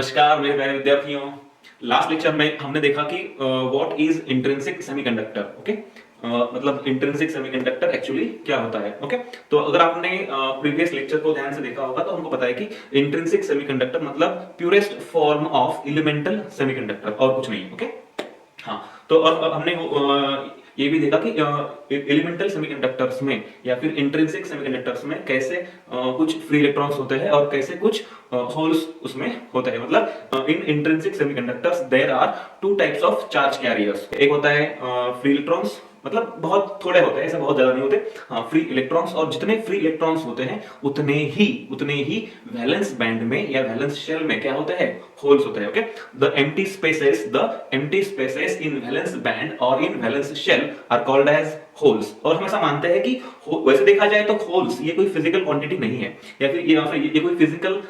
नमस्कार मेरे प्यारे विद्यार्थियों। लास्ट लेक्चर में हमने देखा कि what is intrinsic semiconductor. Okay, मतलब इंट्रिंसिक सेमीकंडक्टर एक्चुअली क्या होता है। ओके, तो अगर आपने प्रीवियस लेक्चर को ध्यान से देखा होगा तो हमको पता है कि इंट्रिंसिक सेमीकंडक्टर मतलब purest form of elemental semiconductor और कुछ नहीं। ओके, हाँ, तो और हमने ये भी देखा कि एलिमेंटल सेमीकंडक्टर्स में या फिर इंट्रिंसिक सेमीकंडक्टर्स में कैसे कुछ फ्री इलेक्ट्रॉन्स होते हैं और कैसे कुछ होल्स उसमें होते हैं। मतलब in intrinsic semiconductors there are two types of charge carriers. एक होता है फ्री इलेक्ट्रॉन्स, मतलब बहुत थोड़े होते हैं, ऐसे बहुत ज्यादा नहीं होते। हाँ, फ्री इलेक्ट्रॉन्स, और जितने फ्री इलेक्ट्रॉन्स होते हैं उतने ही वैलेंस बैंड में या वैलेंस शेल में क्या होते हैं, होल्स होते हैं। Okay, the empty spaces in valence band और in valence shell are called as holes. और हम ऐसा मानते हैं कि वैसे देखा जाए तो होल्स ये कोई फिजिकल क्वांटिटी नहीं है, या फिर ये कोई फिजिकल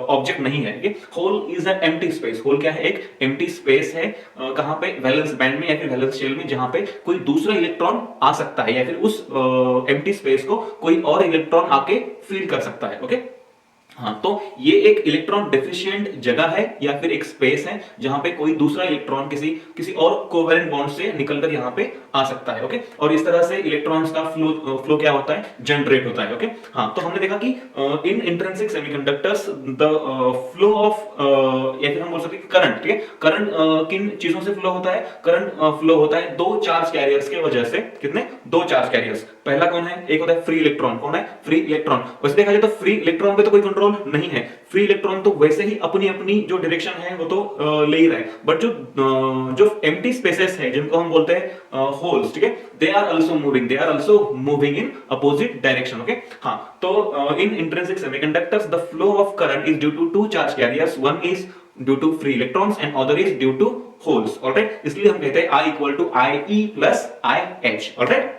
ऑब्जेक्ट नहीं है। Hole is an empty space. Hole क्या है, एक एम्प्टी स्पेस है। कहां पे, वैलेंस बैंड में या फिर वैलेंस शेल में, जहां पे कोई दूसरा इलेक्ट्रॉन आ सकता है या फिर उस एम्प्टी स्पेस को कोई और इलेक्ट्रॉन आके फील कर सकता है। ओके, हाँ, तो ये एक इलेक्ट्रॉन डेफिशिएंट जगह है या फिर एक स्पेस है जहां पे कोई दूसरा इलेक्ट्रॉन किसी किसी और कोवेलेंट बॉन्ड से निकलकर यहां पे आ सकता है। ओके, और इस तरह से इलेक्ट्रॉन्स का फ्लो क्या होता है, जनरेट होता है। ओके, हाँ, तो हमने देखा कि in intrinsic semiconductors the flow of, या फिर हम बोल सकते हैं करंट। ठीक है, करंट किन चीजों से फ्लो होता है, करंट फ्लो होता है दो चार्ज कैरियर्स के वजह से। कितने, दो चार्ज कैरियर्स। पहला कौन है, एक होता है फ्री इलेक्ट्रॉन। कौन है, फ्री इलेक्ट्रॉन। वैसे देखा जाए तो फ्री इलेक्ट्रॉन पे तो कोई कंट्रोल नहीं है। फ्री इलेक्ट्रॉन तो वैसे ही अपनी अपनी जो डायरेक्शन है वो तो ले ही रहा है, बट जो एम्प्टी स्पेसेस है जिनको हम बोलते हैं होल्स, ठीक है, they are also moving in opposite direction. Okay, हाँ, तो in intrinsic semiconductors the flow of current is due to two charge carriers, one is due to free electrons and other is due to holes. Alright, इसलिए हम कहते हैं I equal to IE plus IH। Alright,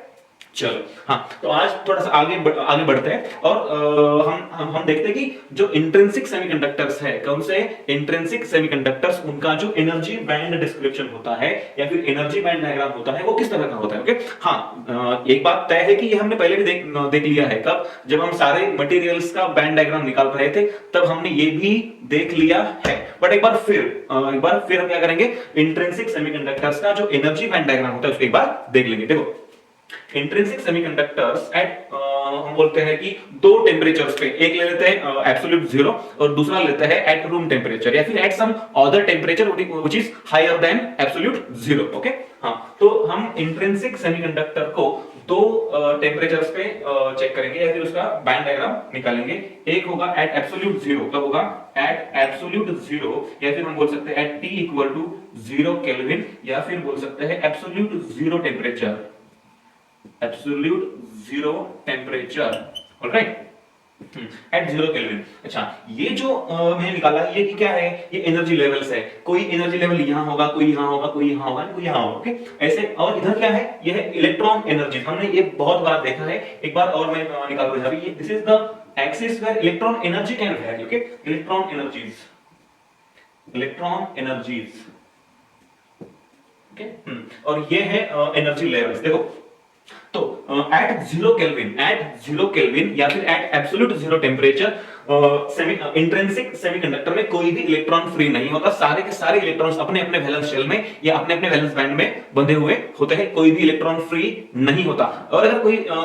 चलो, हाँ, तो आज थोड़ा सा आगे बढ़ते हैं और हम देखते हैं कि जो इंट्रिंसिक सेमीकंडक्टर्स है, कौन से इंट्रिंसिक सेमीकंडक्टर्स, उनका जो एनर्जी बैंड डिस्क्रिप्शन होता है या फिर एनर्जी बैंड डायग्राम होता है वो किस तरह का होता है। ओके, हाँ, एक बात तय है कि ये हमने पहले भी देख लिया है। कब, जब हम सारे मटेरियल्स का बैंड डायग्राम निकाल रहे थे तब हमने ये भी देख लिया है। बट एक बार फिर हम क्या करेंगे, इंट्रिंसिक सेमीकंडक्टर्स का जो एनर्जी बैंड डायग्राम होता है उसको एक बार देख लेंगे। देखो, इंट्रिंसिक सेमीकंडक्टर्स एट, हम बोलते हैं कि दो टेम्परेचर्स पे, एक ले लेते हैं एब्सोल्यूट जीरो और दूसरा लेते हैं एट रूम टेम्परेचर या फिर at some other temperature which is higher than absolute zero. Okay, हाँ, तो हम इंट्रिंसिक सेमीकंडक्टर को दो टेम्परेचर्स पे चेक करेंगे या फिर उसका बैंड डायग्राम निकालेंगे। एक होगा एट एब्सोल्यूट जीरो, कब होगा, एट एब्सोल्यूट जीरो, या फिर हम बोल सकते हैं at T equal to 0 kelvin, या फिर बोल सकते हैं absolute zero temperature, absolute zero temperature. Alright, at 0 kelvin. अच्छा, ये जो मैंने निकाला ये क्या है, ये एनर्जी लेवल्स है। कोई एनर्जी लेवल यहां होगा, कोई यहां होगा, कोई यहां होगा, कोई यहां होगा। ओके, ऐसे, और इधर क्या है, ये है इलेक्ट्रॉन एनर्जी। हमने ये बहुत बार देखा है, एक बार और मैं निकाल रहा हूं। This is the axis where electron energy can vary. Okay, electron energies. Okay, और ये है एनर्जी लेवल्स। देखो, तो एट 0 केल्विन या फिर at absolute zero temperature intrinsic semiconductor में कोई भी इलेक्ट्रॉन फ्री नहीं होता। सारे के सारे इलेक्ट्रॉन्स अपने अपने वैलेंस शेल में या अपने अपने वैलेंस बैंड में बंधे हुए होते हैं। कोई भी इलेक्ट्रॉन फ्री नहीं होता। और अगर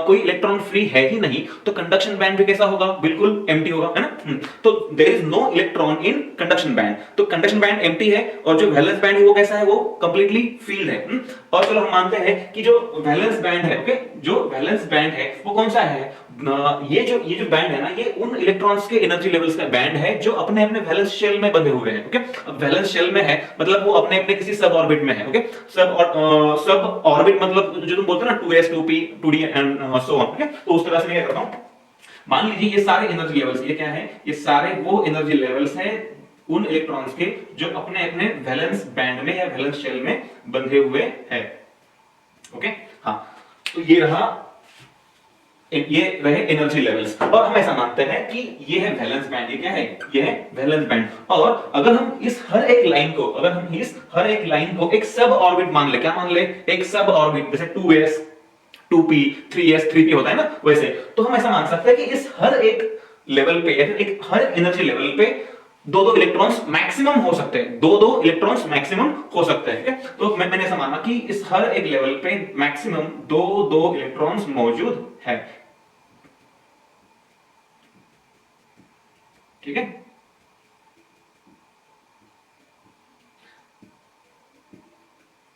कोई इलेक्ट्रॉन फ्री है ही नहीं तो कंडक्शन बैंड भी कैसा होगा, बिल्कुल एम्प्टी होगा, है ना। तो there is no electron in conduction band, तो कंडक्शन बैंड एम्प्टी है और जो वैलेंस बैंड है वो कैसा है, वो कंप्लीटली फील्ड है। और चलो हम मानते हैं कि जो वैलेंस बैंड है, ओके, जो वैलेंस बैंड है वो कौन सा है, ये जो बैंड है ना, ये उन इलेक्ट्रॉन्स के एनर्जी लेवल्स का बैंड है जो अपने अपने वैलेंस शेल में बंधे हुए हैं। ओके, अब वैलेंस शेल में है मतलब वो अपने अपने किसी सब ऑर्बिट में है। ओके, सब ऑर्बिट मतलब जो तुम बोलते हो ना 2s 2p 2d and so on. Okay, तो उस तरह से मैं करता हूं। मान लीजिए ये सारे एनर्जी लेवल्स, ये क्या है, ये सारे वो एनर्जी लेवल्स हैं उन इलेक्ट्रॉन्स के जो अपने अपने वैलेंस बैंड में या वैलेंस शेल में बंधे हुए हैं। ओके, हाँ, तो ये रहे एनर्जी लेवल्स। और हम ऐसा मानते हैं कि ये है वैलेंस बैंड। ये क्या है, ये है वैलेंस बैंड। और अगर हम इस हर एक लाइन को एक सब ऑर्बिट मान ले, क्या मान ले, एक सब ऑर्बिट, जैसे 2s 2p 3s 3p होता है ना, वैसे तो हम ऐसा मान सकते हैं कि इस हर एक लेवल पे या फिर एक हर एनर्जी लेवल पे दो दो इलेक्ट्रॉन्स मैक्सिमम हो सकते हैं, दो दो इलेक्ट्रॉन्स मैक्सिमम हो सकते हैं, ठीक है। तो मैंने ऐसा माना कि इस हर एक लेवल पे मैक्सिमम दो दो इलेक्ट्रॉन्स मौजूद है, ठीक है।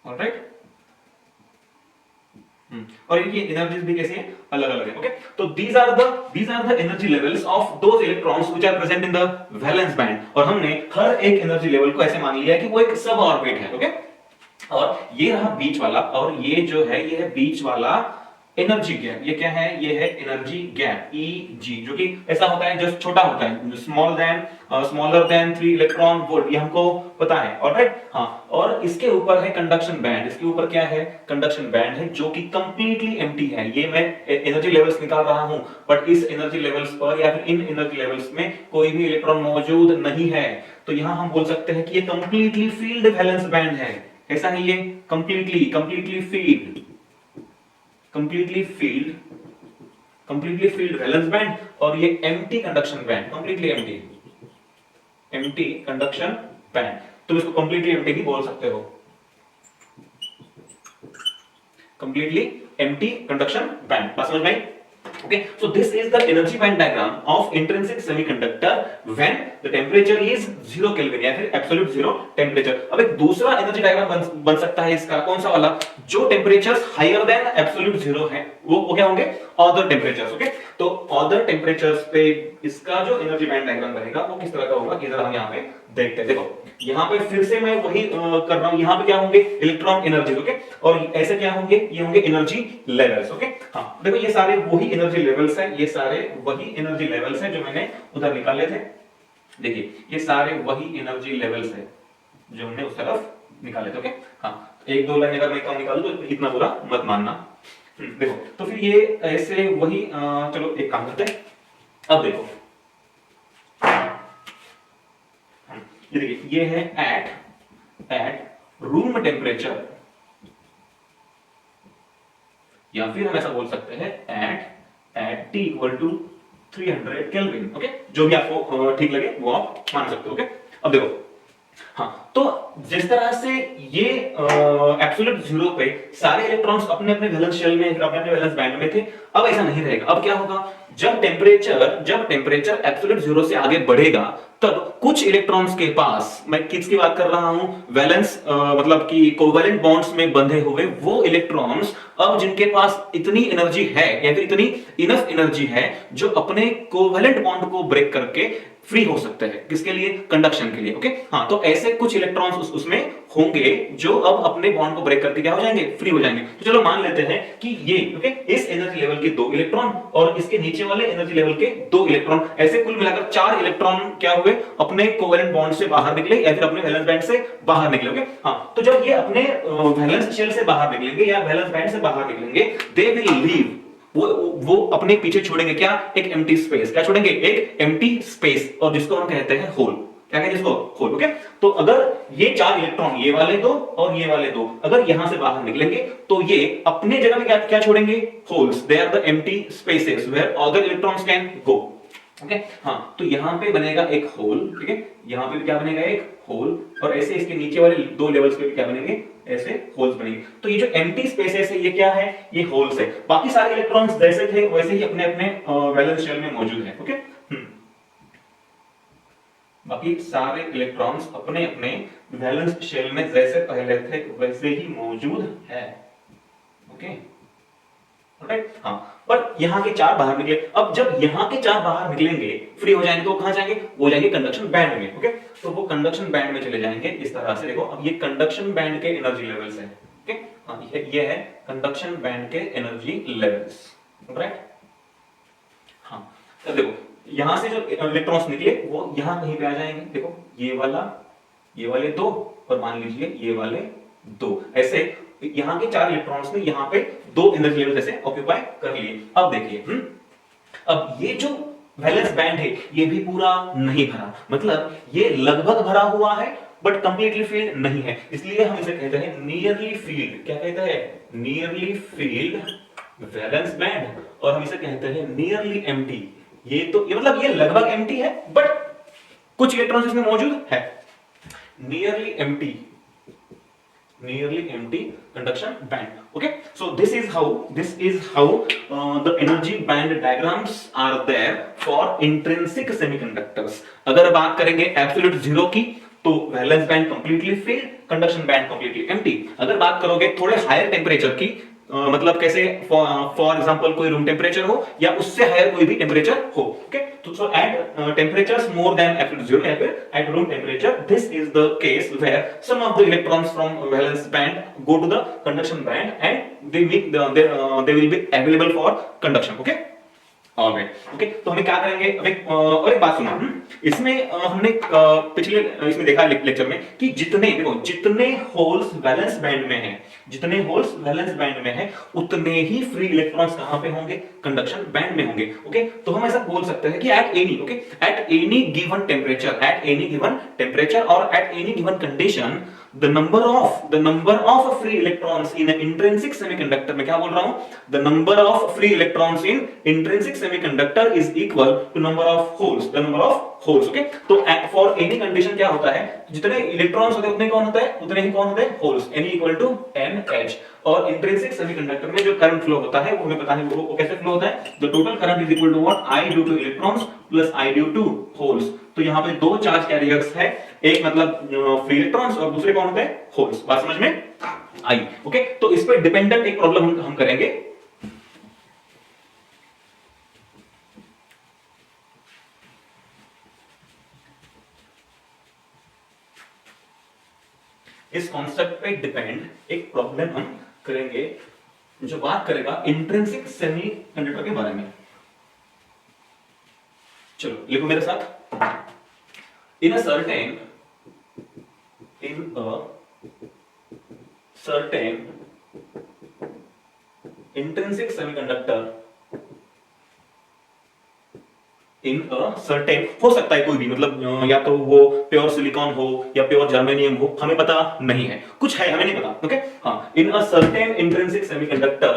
ऑलराइट। और इनकी एनर्जीज भी कैसी है, अलग अलग है, ओके। तो these are the energy levels of those electrons which are present in the valence band. और हमने हर एक एनर्जी लेवल को ऐसे मान लिया है कि वो एक सब ऑर्बिट है, ओके। और ये रहा बीच वाला, और ये जो है ये है बीच वाला एनर्जी गैप। ये क्या है, ये है एनर्जी गैप Eg, जो कि ऐसा होता है जो छोटा होता है, स्मॉलर देन 3 इलेक्ट्रॉन वोल्ट, ये हमको पता है, ऑलराइट। हाँ, और इसके ऊपर है कंडक्शन बैंड। इसके ऊपर क्या है, कंडक्शन बैंड है, जो कि कंप्लीटली एम्प्टी है। ये मैं एनर्जी लेवल्स निकाल रहा हूं, बट इस एनर्जी लेवल्स पर या फिर इन एनर्जी लेवल्स में कोई भी इलेक्ट्रॉन मौजूद नहीं है। तो यहां हम बोल सकते हैं कि ये कंप्लीटली फील्ड वैलेंस बैंड है। कैसा है ये, कंप्लीटली फील्ड वैलेंस बैंड, और ये empty conduction band, completely empty conduction band. तुम इसको कंप्लीटली एम्प्टी भी बोल सकते हो, कंप्लीटली एम्प्टी कंडक्शन बैंड। बात समझ में आई? Okay, so this is the energy band diagram of intrinsic semiconductor when the temperature is 0 Kelvin या फिर absolute zero temperature। अब एक दूसरा एनर्जी डायग्राम बन सकता है इसका, कौन सा वाला, जो temperatures higher than absolute zero है, वो क्या होंगे, अदर टेम्परेचर्स, ओके। तो अदर टेम्परेचर्स पे इसका जो एनर्जी बैंड डायग्राम बनेगा वो किस तरह का होगा, इधर हम यहाँ पे देखते हैं। देखो यहाँ पे फिर से मैं वही कर रहा हूं, यहाँ पे क्या होंगे, इलेक्ट्रॉन एनर्जी, ओके। और ऐसे क्या होंगे, ये होंगे एनर्जी लेवल्स, ओके। हाँ देखो ये सारे वही एनर्जी लेवल्स हैं, ये सारे वही एनर्जी लेवल्स हैं जो मैंने उधर निकाले थे। देखिए ये सारे वही एनर्जी लेवल्स हैं जो हमने उस तरफ निकाले थे, ओके। हाँ, एक दो लाइन अगर मैं कम निकालूं तो इतना बुरा मत मानना। देखो तो फिर ये ऐसे वही चलो एक काम करते हैं। अब देखो ये देखिए, ये है एट रूम टेम्परेचर, या फिर हम ऐसा बोल सकते हैं at T equal to 300 kelvin, okay. जो भी आपको ठीक लगे वो आप मान सकते हो, ओके। अब देखो हाँ, तो जिस तरह से ये एब्सोल्यूट जीरो पे सारे इलेक्ट्रॉन्स अपने अपने वैलेंस शेल में, अपने अपने वैलेंस बैंड में थे, अब ऐसा नहीं रहेगा। अब क्या होगा, जब टेम्परेचर एब्सोल्यूट जीरो से आगे बढ़ेगा तब कुछ इलेक्ट्रॉन्स के पास, मैं किसकी बात कर रहा हूं, वैलेंस मतलब कि कोवैलेंट बॉन्ड्स में बंधे हुए वो इलेक्ट्रॉन्स, अब जिनके पास इतनी एनर्जी है या फिर इतनी इनफ एनर्जी है जो अपने कोवैलेंट बॉन्ड को ब्रेक करके फ्री हो सकते हैं, किसके लिए, कंडक्शन के लिए, ओके। हाँ, तो ऐसे कुछ इलेक्ट्रॉन्स उसमें होंगे जो अब अपने बॉन्ड को ब्रेक करके क्या हो जाएंगे, फ्री हो जाएंगे। तो चलो मान लेते हैं कि ये, ओके, इस एनर्जी लेवल के 2 इलेक्ट्रॉन और इसके नीचे वाले एनर्जी लेवल के 2 इलेक्ट्रॉन, ऐसे कुल मिलाकर 4 इलेक्ट्रॉन क्या हुए, अपने कोवैलेंट बॉन्ड से बाहर निकले या फिर अपने वैलेंस बैंड से बाहर निकले, ओके। हाँ, तो जब ये अपने वैलेंस शेल से बाहर निकलेंगे या वैलेंस बैंड से बाहर निकलेंगे, दे विल लीव, वो अपने पीछे छोड़ेंगे क्या, एक एम्प्टी स्पेस। क्या छोड़ेंगे, एक एम्प्टी स्पेस, और जिसको हम कहते हैं होल। क्या कहते हैं इसको, होल, ओके। तो अगर ये 4 इलेक्ट्रॉन, ये वाले 2 और ये वाले 2, अगर यहां से बाहर निकलेंगे तो ये अपने जगह पे क्या छोड़ेंगे, holes. They are the empty spaces where other electrons can go, okay. हाँ, तो यहां पे बनेगा एक होल, ठीक है, यहां पे भी क्या बनेगा, एक होल, और ऐसे इसके नीचे वाले 2 लेवल्स पे भी क्या बनेंगे, ऐसे होल्स बनेंगे। तो ये जो एम्प्टी स्पेसेस है ये क्या है, ये होल्स है। बाकी सारे इलेक्ट्रॉन्स जैसे थे वैसे ही अपने अपने वैलेंस शेल में मौजूद है, ओके। बाकी सारे इलेक्ट्रॉन्स अपने अपने वैलेंस शेल में जैसे पहले थे वैसे ही मौजूद है, ओके, राइट। हाँ, पर यहाँ के 4 बाहर निकले। अब जब यहाँ के 4 बाहर निकलेंगे, फ्री हो जाएंगे, तो कहां जाएंगे, वो जाएंगे कंडक्शन बैंड में, ओके। तो वो कंडक्शन बैंड में चले जाएंगे इस तरह से। देखो अब ये कंडक्शन बैंड के एनर्जी लेवल्स हैं, ओके। हाँ, ये है कंडक्शन बैंड के एनर्जी लेवल्स, राइट। हाँ, अब देखो यहां से जो इलेक्ट्रॉन्स निकले वो यहां कहीं पे आ जाएंगे। देखो ये वाले 2 और मान लीजिए ये वाले 2, ऐसे यहां के 4 इलेक्ट्रॉन्स ने यहां पे 2 एनर्जी लेवल जैसे ऑक्यूपाई कर लिए। अब देखिए अब ये जो वैलेंस बैंड है ये भी पूरा नहीं भरा, मतलब ये लगभग भरा हुआ है बट कंप्लीटली फील्ड नहीं है, इसलिए हम इसे कहते हैं नियरली फील्ड। क्या कहते हैं, नियरली फील्ड वैलेंस बैंड, और हम इसे कहते हैं नियरली एम्प्टी। ये मतलब ये लगभग एम्प्टी है बट कुछ इलेक्ट्रॉन्स इसमें मौजूद है। Nearly empty, nearly empty conduction band. Okay, so this is how the energy band diagrams are there for intrinsic semiconductors. अगर बात करेंगे एब्सोल्यूट जीरो की तो valence band completely filled, conduction band completely empty. अगर बात करोगे थोड़े हायर टेम्परेचर की, मतलब कैसे, फॉर एग्जांपल कोई रूम टेम्परेचर हो या उससे हायर कोई भी टेम्परेचर हो। ओके, तो so at temperatures more than absolute zero या फिर at room temperature, this is the case where some of the electrons from valence band go to the conduction band and they will be available for conduction. Okay, alright. Okay, तो हमें क्या करेंगे अब, और एक बात सुनो, इसमें हमने पिछले इसमें देखा लेक्चर में कि जितने होल्स वैलेंस बैंड में हैं, जितने होल्स वैलेंस बैंड में हैं, उतने ही फ्री इलेक्ट्रॉन्स कहां पे होंगे, कंडक्शन बैंड में होंगे। ओके, तो हम ऐसा बोल सकते हैं कि एट एनी गिवन टेम्परेचर और at any given condition the number of free electrons in an intrinsic semiconductor, मैं क्या बोल रहा हूं, the number of free electrons in intrinsic semiconductor is equal to number of holes, okay, तो for any condition क्या होता है, जितने इलेक्ट्रॉन्स होते हैं उतने कौन होते हैं holes, N equal to NH। और इंट्रिंसिक सेमीकंडक्टर में जो करंट फ्लो होता है वो हमें पता है वो कैसे फ्लो होता है, the total current is equal to what, I due to electrons plus I due to holes. तो यहाँ पे दो चार्ज कैरियर्स है, एक मतलब फ्री इलेक्ट्रॉन्स और दूसरे कौन होते हैं, होल्स। बात समझ में आई? ओके, तो इस पे डिपेंडेंट एक प्रॉब्लम हम करेंगे। इस कॉन्सेप्ट पे डिपेंड एक प्रॉब्लम हम करेंगे जो बात करेगा इंट्रिंसिक सेमीकंडक्टर के बारे में। चलो लिखो मेरे साथ, in a certain intrinsic semiconductor, in certain, हो सकता है कोई भी, मतलब या तो वो प्योर सिलिकॉन हो या प्योर जर्मेनियम हो, हमें पता नहीं है, कुछ है हमें नहीं पता। ओके, हाँ, in a certain intrinsic semiconductor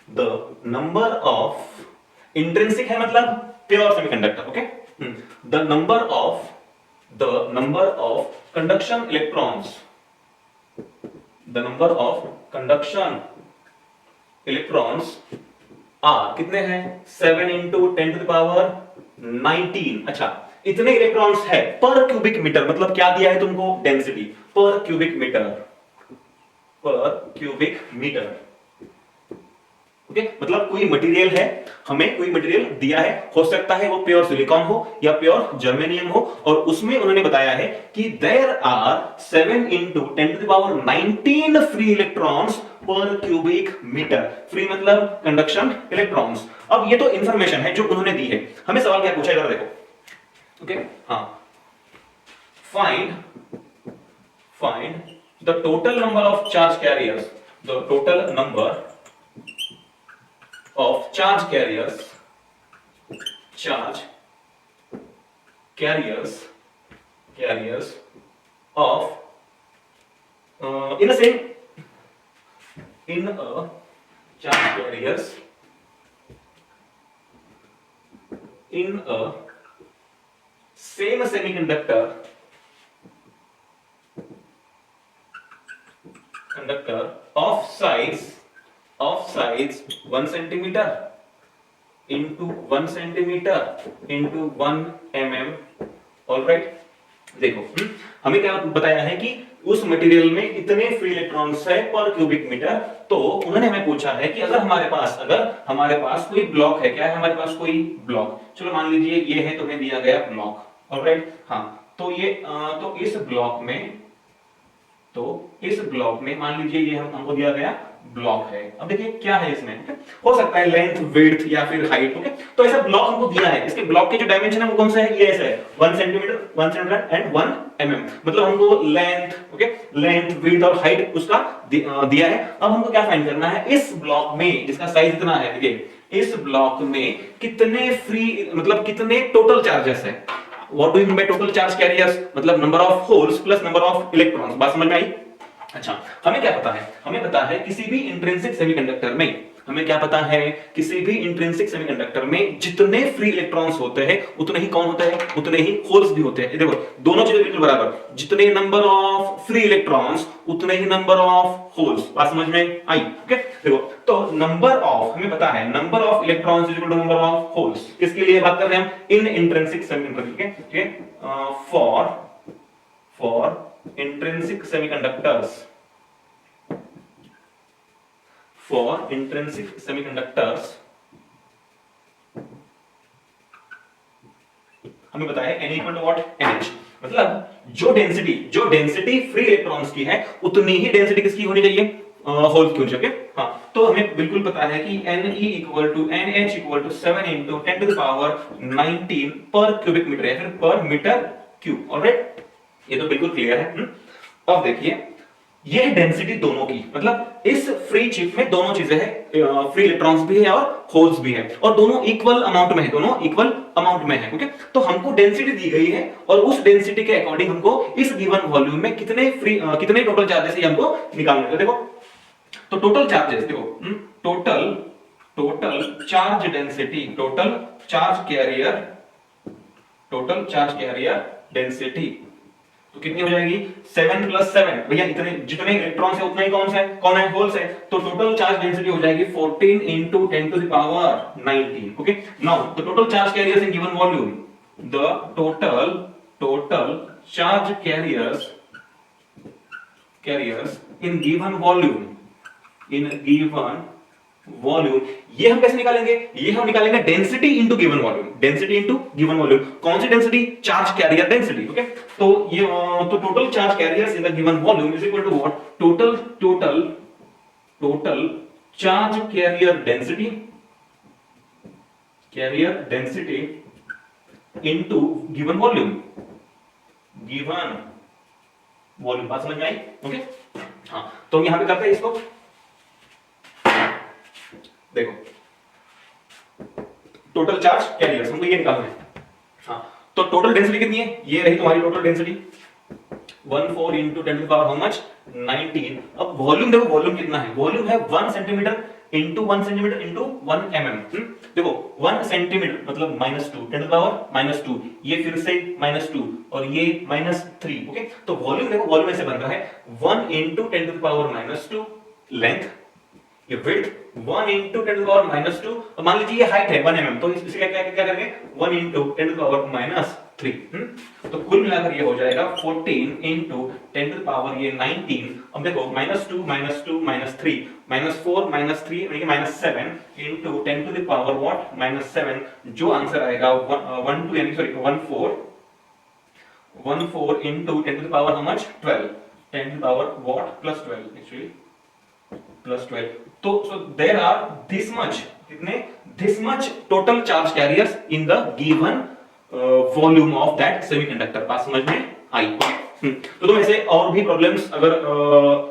the number of, intrinsic है मतलब pure semiconductor. Okay, the number of conduction electrons, the number of conduction electrons are कितने हैं, 7 into 10 to the power 19। अच्छा, इतने इलेक्ट्रॉन्स है पर क्यूबिक मीटर, मतलब क्या दिया है तुमको, डेंसिटी पर क्यूबिक मीटर। ओके, मतलब कोई मटेरियल है, हमें कोई मटेरियल दिया है, हो सकता है वो प्योर सिलिकॉन हो या प्योर जर्मेनियम हो, और उसमें उन्होंने बताया है कि there are 7 into 10 to the power 19 free electrons per cubic metre. Free मतलब कंडक्शन इलेक्ट्रॉन्स। अब ये तो इंफॉर्मेशन है जो उन्होंने दी है, हमें सवाल क्या पूछा इधर देखो। ओके, हाँ, find the total number of charge carriers, the total number of charge carriers of in a charge carriers in a same semiconductor of size 1 centimeter into 1 centimeter into 1 mm। Alright, देखो, हमें क्या बताया है कि उस material में इतने free electrons है पर क्यूबिक मीटर। तो उन्होंने हमें पूछा है कि अगर हमारे पास कोई ब्लॉक है, क्या है हमारे पास कोई ब्लॉक, चलो मान लीजिए ये है, तुम्हें दिया गया ब्लॉक। ऑलराइट, हाँ, तो ये तो इस ब्लॉक में मान लीजिए ये हमको दिया गया ब्लॉक है। अब देखिए क्या है इसमें, हो सकता है लेंथ, विड्थ या फिर हाइट। ओके, तो ऐसा ब्लॉक हमको दिया है, इसके ब्लॉक के जो डायमेंशन है वो कौन सा है, ये ऐसा है 1 सेंटीमीटर एंड 1 mm, मतलब हमको लेंथ, ओके, लेंथ, विड्थ और हाइट उसका दिया है। अब हमको क्या फाइंड करना है, इस ब्लॉक में जिसका साइज इतना है, देखिए इस ब्लॉक में कितने फ्री, मतलब कितने टोटल चार्जेस है। What do you mean by total charge carriers, मतलब number of holes plus number of electrons. बात समझ में आई? अच्छा, हमें क्या पता है, हमें पता है किसी भी इंट्रिंसिक सेमीकंडक्टर में हमें क्या पता है, किसी भी इंट्रिंसिक सेमीकंडक्टर में जितने फ्री इलेक्ट्रॉन्स होते हैं उतने ही कौन होता है, उतने ही होल्स भी होते हैं। देखो दोनों चीजें बिल्कुल बराबर, जितने नंबर ऑफ फ्री इलेक्ट्रॉन्स उतने ही नंबर ऑफ होल्स। बात समझ में आई? ओके, देखो तो नंबर ऑफ हमें पता है, number of electrons is equal to number of holes. किसके लिए बात कर रहे हैं हम? In intrinsic semiconductor. ठीक है, for intrinsic semiconductors, for intrinsic semiconductors हमें बताया n equal to what, nh, मतलब जो डेंसिटी फ्री इलेक्ट्रॉन्स की है उतनी ही डेंसिटी किसकी होनी चाहिए, होल्स की होनी चाहिए। हाँ, तो हमें बिल्कुल पता है कि Ne equal to nh equal to 7 into 10 to the power 19 पर क्यूबिक मीटर या फिर पर मीटर क्यूब। ऑलराइट, ये तो बिल्कुल क्लियर है। अब देखिए ये डेंसिटी दोनों की, मतलब इस फ्री चिप में दोनों चीजें हैं, फ्री इलेक्ट्रॉन्स भी है और होल्स भी है, और दोनों इक्वल अमाउंट में है, दोनों इक्वल अमाउंट में है। ओके, तो हमको डेंसिटी दी गई है और उस डेंसिटी के अकॉर्डिंग हमको इस गिवन वॉल्यूम में कितने टोटल चार्जेस हमको निकालने हैं। देखो तो टोटल चार्जेस देखो, total charge density, total charge carrier density तो कितनी हो जाएगी, 7 + 7, भैया इतने जितने इलेक्ट्रॉन्स है उतने ही कौन है होल्स है, तो टोटल चार्ज डेंसिटी हो जाएगी 14 into 10 to the power 19। Okay, now the total charge carriers in given volume, the total charge carriers in given volume, ये हम कैसे निकालेंगे, ये हम निकालेंगे डेंसिटी इनटू गिवन वॉल्यूम। कौन सी density, charge carrier density. Okay, तो ये तो total charge carriers in the given volume is equal to what, total charge carrier density into given volume. बात समझ में आई? ओके, हाँ, तो यहां पे करते हैं इसको, देखो टोटल चार्ज कैरियर्स हमको ये निकालना है। हाँ, तो टोटल डेंसिटी कितनी है, ये रही तुम्हारी total density 14 into 10 to the power how much, 19। अब वॉल्यूम देखो, वॉल्यूम कितना है, वॉल्यूम है 1 centimetre into 1 centimetre into 1 mm। देखो 1 सेंटीमीटर मतलब -2, 10 to the power -2, ये फिर से -2 और ये -3। ओके, तो वॉल्यूम देखो, वॉल्यूम ऐसे बन रहा है 1 into 10 to the power -2 length, ये width 1 into 10 to the power -2, और मान लीजिए ये हाइट है 1 mm, तो इसे क्या करेंगे 1 into 10 to the power -3। तो कुल मिलाकर ये हो जाएगा 14 into 10 to the power ये 19। अब देखो -2 -2 -3 -4 -3 यानी -7 into 10 to the power what, -7, जो आंसर आएगा 12 यानी sorry 14 into 10 to the power how much, 12, 10 to the power what +12 actually +12। तो so there are this much total charge carriers in the given volume of that semiconductor। बात समझ में आई? तो तुम ऐसे और भी प्रॉब्लम्स अगर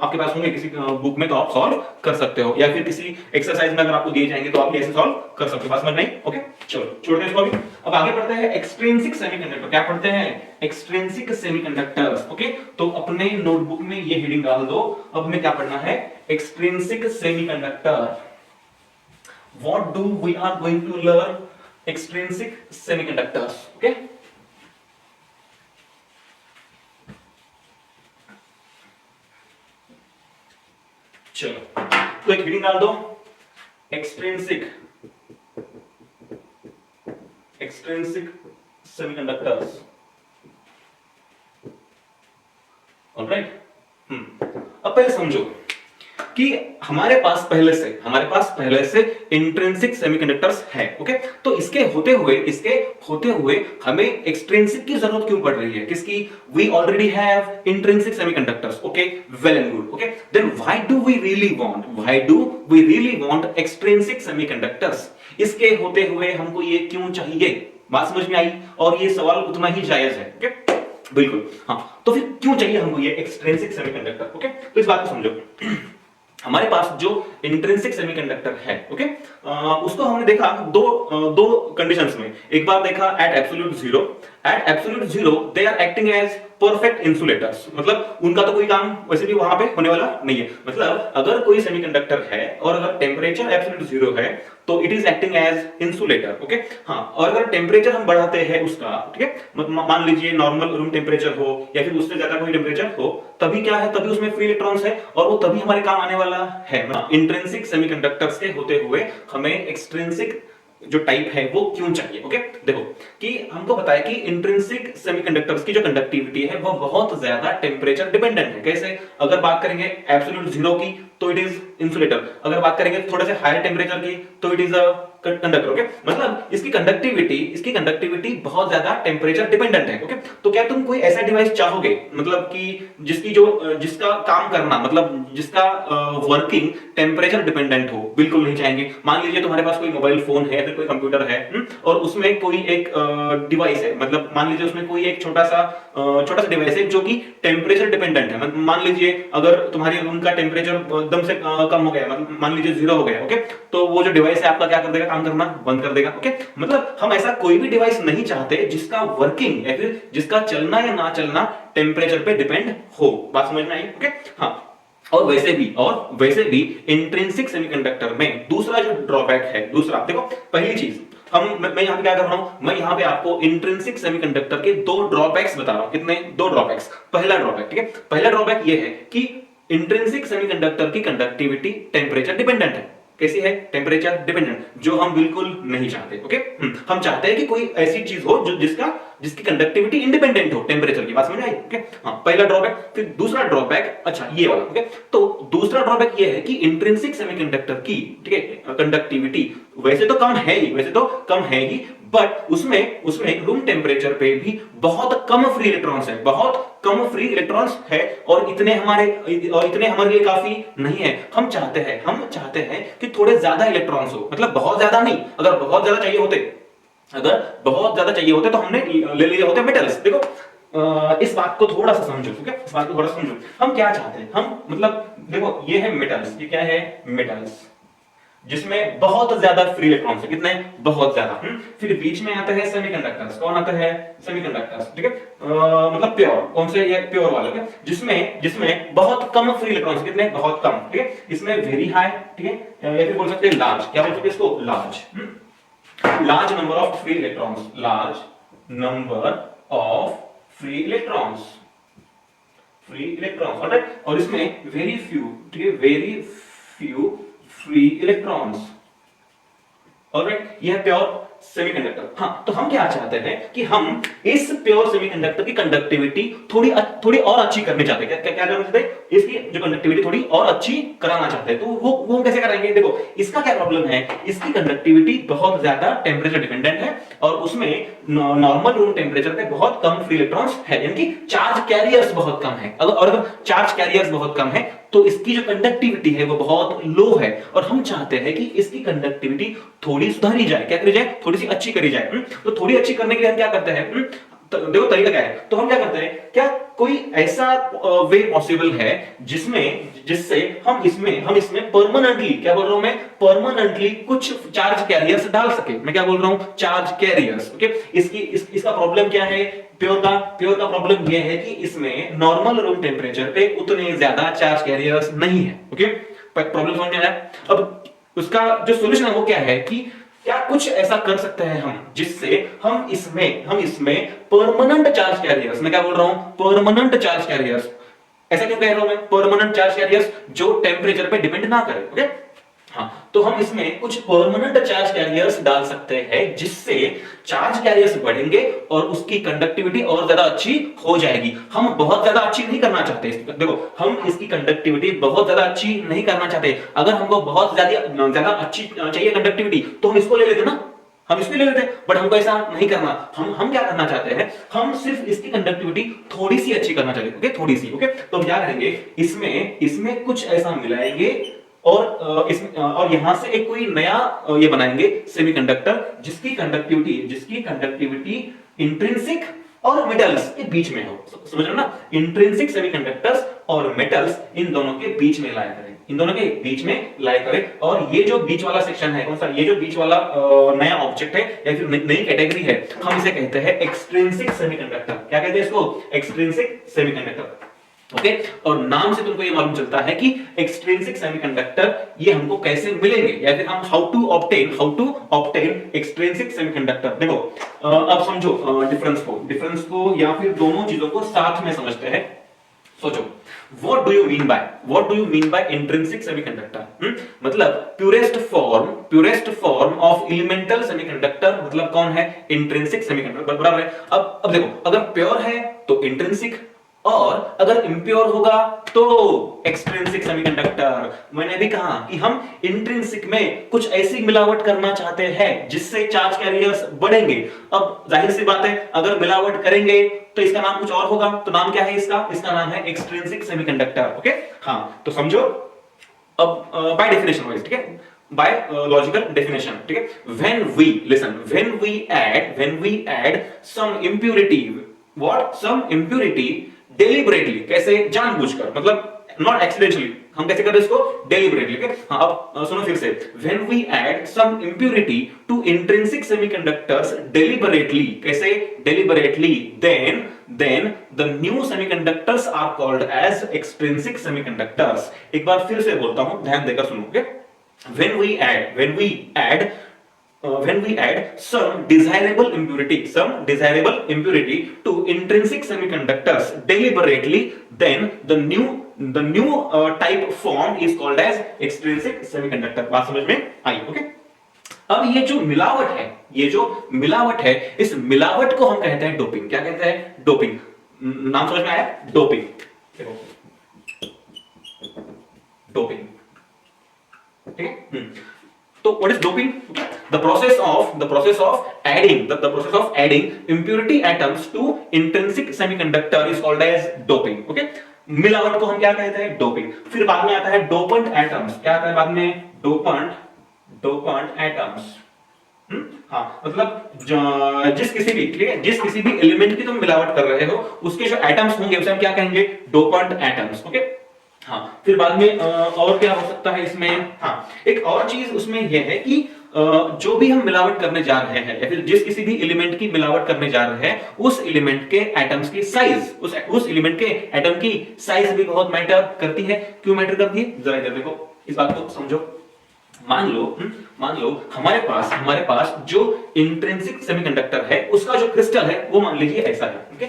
आपके पास होंगे किसी बुक में तो आप सॉल्व कर सकते हो, या फिर किसी एक्सरसाइज में अगर आपको दिए जाएंगे तो आप ऐसे सॉल्व कर सकते हो। बात समझ में आई? ओके, चलो छोड़ते हैं इसको अभी। अब आगे पढ़ते हैं एक्सट्रिंसिक सेमीकंडक्टर। क्या पढ़ते हैं? Extrinsic semiconductors. ओके, तो अपने नोटबुक में ये हेडिंग डाल दो। अब हमें क्या पढ़ना है? Extrinsic semiconductor. What do we are going to learn? Extrinsic semiconductors. Okay. चलो तो एक हेडिंग डाल दो, एक्सट्रिंसिक सेमीकंडक्टर्स। ऑलराइट, अब पहले समझो कि हमारे पास पहले से इंट्रिंसिक सेमीकंडक्टर्स है। ओके, तो इसके होते हुए हमें एक्सट्रिंसिक की जरूरत क्यों पड़ रही है? किसकी? We already have intrinsic semiconductors. Okay, well and good. Okay, then why do we really want extrinsic semiconductors? इसके होते हुए हमको ये क्यों चाहिए? बात समझ में आई? और ये सवाल उतना ही जायज है। ओके, बिल्कुल, हाँ, तो फिर क्यों चाहिए हमको ये एक्सट्रिंसिक सेमीकंडक्टर? ओके, तो इस बात को समझो। हमारे पास जो इंट्रिंसिक सेमीकंडक्टर है, ओके, उसको हमने देखा दो कंडीशंस में। एक बार देखा at absolute zero at absolute zero they are acting as perfect insulators, मतलब उनका तो कोई काम वैसे भी वहां पे होने वाला नहीं है। मतलब अगर कोई सेमीकंडक्टर है और अगर टेम्परेचर एब्सोल्यूट जीरो है तो it is acting as insulator. Okay, हाँ, और अगर टेम्परेचर हम बढ़ाते हैं उसका, ठीक है, मान लीजिए नॉर्मल रूम टेम्परेचर हो या फिर उससे ज्यादा कोई टेम्परेचर हो, तभी क्या है, तभी उसमें फ्री इलेक्ट्रॉन्स है और वो तभी हमारे काम आने वाला है। इंट्रिंसिक सेमीकंडक्टर्स के होते हुए हमें एक्सट्रिंसिक जो टाइप है वो क्यों चाहिए। ओके, देखो कि हमको पता है कि इंट्रिंसिक सेमीकंडक्टर्स की जो कंडक्टिविटी है वो बहुत ज्यादा टेम्परेचर डिपेंडेंट है। कैसे? अगर बात करेंगे एब्सोल्यूट जीरो की तो इट इज इंसुलेटर, अगर बात करेंगे थोड़े से हायर टेम्परेचर की तो it is a conductor. Okay, मतलब इसकी कंडक्टिविटी बहुत ज्यादा टेम्परेचर डिपेंडेंट है। ओके, तो क्या तुम कोई ऐसा डिवाइस चाहोगे मतलब कि जिसका काम करना, मतलब जिसका वर्किंग टेम्परेचर डिपेंडेंट हो? बिल्कुल नहीं चाहेंगे। मान लीजिए तुम्हारे पास कोई मोबाइल फोन है, फिर कोई कंप्यूटर है, और उसमें कोई एक डिवाइस है, मतलब मान लीजिए उसमें कोई एक छोटा सा डिवाइस है जो कि टेम्परेचर डिपेंडेंट है। मान लीजिए अगर तुम्हारे रूम का टेम्परेचर एकदम से कम हो गया, मतलब मान लीजिए जीरो हो गया, ओके, तो वो जो डिवाइस है आपका क्या कर देगा, काम करना बंद कर देगा। ओके, मतलब हम ऐसा कोई भी डिवाइस नहीं चाहते जिसका वर्किंग या फिर जिसका चलना या ना चलना टेम्परेचर पे डिपेंड हो। बात समझ में आई? ओके, हाँ, और वैसे भी इंट्रिंसिक सेमीकंडक्टर में दूसरा जो ड्रॉबैक है, दूसरा देखो, पहली चीज मैं यहां पे क्या कर रहा हूं, मैं यहां पे आपको इंट्रिंसिक सेमीकंडक्टर के दो ड्रॉबैक्स बता रहा हूं। कितने? दो ड्रॉबैक्स। पहला ड्रॉबैक, ठीक है, पहला ड्रॉबैक ये है कि इंट्रिंसिक सेमीकंडक्टर की कंडक्टिविटी टेम्परेचर डिपेंडेंट है। कैसी है? टेम्परेचर डिपेंडेंट, जो हम बिल्कुल नहीं चाहते। ओके, हम चाहते हैं कि कोई ऐसी चीज हो जो जिसकी कंडक्टिविटी इंडिपेंडेंट हो टेम्परेचर की। बात समझ आई? ओके, हाँ, पहला ड्रॉबैक। फिर दूसरा ड्रॉबैक, अच्छा ये वाला। ओके, तो दूसरा ड्रॉबैक ये है कि इंट्रिंसिक सेमीकंडक्टर की, ठीक है, कंडक्टिविटी वैसे तो कम है ही, बट उसमें रूम टेम्परेचर पे भी बहुत कम फ्री इलेक्ट्रॉन्स है, बहुत कम फ्री इलेक्ट्रॉन्स है, और इतने हमारे लिए काफी नहीं है। हम चाहते हैं कि थोड़े ज्यादा इलेक्ट्रॉन्स हो, मतलब बहुत ज्यादा नहीं, अगर बहुत ज्यादा चाहिए होते तो हमने ले लिए होते मेटल्स। देखो इस बात को थोड़ा सा समझो, ठीक है, इस बात को थोड़ा समझो। हम क्या चाहते हैं, हम मतलब देखो ये है मेटल्स, ये क्या है? मेटल्स, जिसमें बहुत ज्यादा फ्री इलेक्ट्रॉन्स है। कितने? बहुत ज्यादा। फिर बीच में आता है सेमीकंडक्टर्स। कौन आता है? सेमीकंडक्टर्स, ठीक है, मतलब प्योर, कौन से? ये प्योर वाले, जिसमें बहुत कम फ्री इलेक्ट्रॉन्स। कितने? बहुत कम, ठीक है, इसमें वेरी हाई, ठीक है, या फिर बोल सकते हैं लार्ज। क्या बोल सकते हैं इसको? Large number of free electrons, large number of free electrons, alright, और इसमें वेरी फ्यू, ठीक है, very few free electrons, alright, यह प्योर सेमीकंडक्टर। हाँ, तो हम क्या चाहते हैं कि हम इस प्योर सेमीकंडक्टर की कंडक्टिविटी थोड़ी और अच्छी करनी चाहते हैं। क्या करना चाहते हैं? इसकी जो कंडक्टिविटी थोड़ी और अच्छी कराना चाहते हैं। तो वो कैसे कराएंगे? देखो इसका क्या प्रॉब्लम है, इसकी कंडक्टिविटी बहुत ज्यादा टेम्परेचर डिपेंडेंट है और उसमें नॉर्मल रूम टेम्परेचर पे बहुत कम फ्री इलेक्ट्रॉन्स है, यानी कि चार्ज कैरियर्स बहुत कम है। अगर चार्ज कैरियर्स बहुत कम है तो इसकी जो कंडक्टिविटी है वो बहुत लो है, और हम चाहते हैं कि इसकी कंडक्टिविटी थोड़ी सुधारी जाए। क्या करी जाए? थोड़ी सी अच्छी करी जाए। तो थोड़ी अच्छी करने के लिए हम क्या करते हैं? देखो तरीका क्या है, तो हम क्या करते हैं, क्या कोई ऐसा वे पॉसिबल है जिससे हम इसमें परमानेंटली, क्या बोल रहा हूं मैं, परमानेंटली कुछ चार्ज कैरियर्स डाल सके। मैं क्या बोल रहा हूं? Charge carriers. ओके, इसका प्रॉब्लम क्या है? प्योर का प्रॉब्लम यह है कि इसमें नॉर्मल रूम टेम्परेचर पे उतने ज्यादा चार्ज कैरियर्स नहीं है। ओके, प्रॉब्लम समझ में आया? अब उसका जो सॉल्यूशन है वो क्या है कि क्या कुछ ऐसा कर सकते हैं हम जिससे हम इसमें परमानेंट चार्ज कैरियर्स, मैं क्या बोल रहा हूं, परमानेंट चार्ज कैरियर्स, ऐसा क्यों कह रहा हूं मैं, परमानेंट चार्ज कैरियर्स, जो टेम्परेचर पे डिपेंड ना करे। ओके, हाँ, तो हम इसमें कुछ परमानेंट चार्ज कैरियर्स डाल सकते हैं जिससे चार्ज कैरियर्स बढ़ेंगे और उसकी कंडक्टिविटी और ज्यादा अच्छी हो जाएगी। हम बहुत ज्यादा अच्छी नहीं करना चाहते, देखो हम इसकी कंडक्टिविटी बहुत ज्यादा अच्छी नहीं करना चाहते। अगर हमको बहुत ज्यादा अच्छी चाहिए कंडक्टिविटी तो हम इसको ले लेते ना, बट हमको ऐसा नहीं करना। हम क्या करना चाहते हैं, हम सिर्फ इसकी कंडक्टिविटी थोड़ी सी अच्छी करना चाहते हैं। ओके, थोड़ी सी। ओके, तो हम क्या करेंगे, इसमें कुछ ऐसा मिलाएंगे और यहां से एक कोई नया ये बनाएंगे सेमीकंडक्टर जिसकी कंडक्टिविटी इंट्रिंसिक और मेटल्स के बीच में हो। समझ रहे हो ना? इंट्रिंसिक सेमीकंडक्टर्स और मेटल्स, इन दोनों के बीच में लाया करें। इन दोनों के बीच में लाई करे। और ये जो बीच वाला सेक्शन है, कौन सा, ये जो बीच वाला नया ऑब्जेक्ट है या फिर नई कैटेगरी है, हम इसे कहते हैं एक्सट्रिंसिक सेमीकंडक्टर। क्या कहते हैं इसको? Extrinsic semiconductor. ओके और नाम से तुमको ये मालूम चलता है कि एक्सट्रिंसिक सेमीकंडक्टर ये हमको कैसे मिलेंगे, या फिर हम how to obtain extrinsic semiconductor. देखो अब समझो डिफरेंस को या फिर दोनों चीजों को साथ में समझते हैं। सोचो, what do you mean by intrinsic semiconductor? मतलब purest form of elemental semiconductor मतलब कौन है? इंट्रिंसिक सेमीकंडक्टर, बराबर है। अब देखो, अगर प्योर है तो इंट्रिंसिक, और अगर इम्प्योर होगा तो एक्सट्रिंसिक सेमीकंडक्टर। मैंने भी कहा कि हम इंट्रिंसिक में कुछ ऐसी मिलावट करना चाहते हैं जिससे चार्ज कैरियर्स बढ़ेंगे। अब जाहिर सी बात है, अगर मिलावट करेंगे तो इसका नाम कुछ और होगा, तो नाम क्या है इसका नाम है एक्सट्रिंसिक सेमीकंडक्टर। ओके हाँ, तो समझो अब बाय डेफिनेशन वाइज, ठीक है, बाय लॉजिकल डेफिनेशन, ठीक है, when we add some impurity deliberately, कैसे? जानबूझकर, मतलब not accidentally, हम कैसे कर रहे हैं इसको? deliberately। okay? हाँ, अब सुनो फिर से, when we add some impurity to intrinsic semiconductors deliberately, कैसे? deliberately, then the new semiconductors are called as extrinsic semiconductors। एक बार फिर से बोलता हूं, ध्यान देकर सुनो। okay? when we add some desirable impurity to intrinsic semiconductors deliberately, then the new type formed is called as extrinsic semiconductor। बात समझ में आई? ओके अब ये जो मिलावट है, इस मिलावट को हम कहते हैं डोपिंग। क्या कहते हैं? डोपिंग। नाम समझ में आया? डोपिंग। डोपिंग, ठीक है। तो what is doping? The process of adding impurity atoms to intrinsic semiconductor is called as doping। Okay मिलावट को हम क्या कहते हैं? डोपिंग। फिर बाद में आता है डोपेंट एटम्स। क्या आता है बाद में? Dopant atoms. हाँ मतलब जिस किसी भी एलिमेंट की तुम मिलावट कर रहे हो, उसके जो एटम्स होंगे उसे हम क्या कहेंगे? Dopant atoms. ओके हाँ, फिर बाद में और क्या हो सकता है इसमें? हाँ, एक और चीज उसमें यह है कि जो भी हम मिलावट करने जा रहे हैं या फिर जिस किसी भी एलिमेंट की मिलावट करने जा रहे हैं, उस एलिमेंट के एटम्स की साइज, उस एलिमेंट के एटम की साइज भी बहुत मैटर करती है। क्यों मैटर करती है? जरा इधर देखो, इस बात को समझो। मान लो हमारे पास जो इंट्रिंसिक सेमीकंडक्टर है, उसका जो क्रिस्टल है वो मान लीजिए ऐसा है। Okay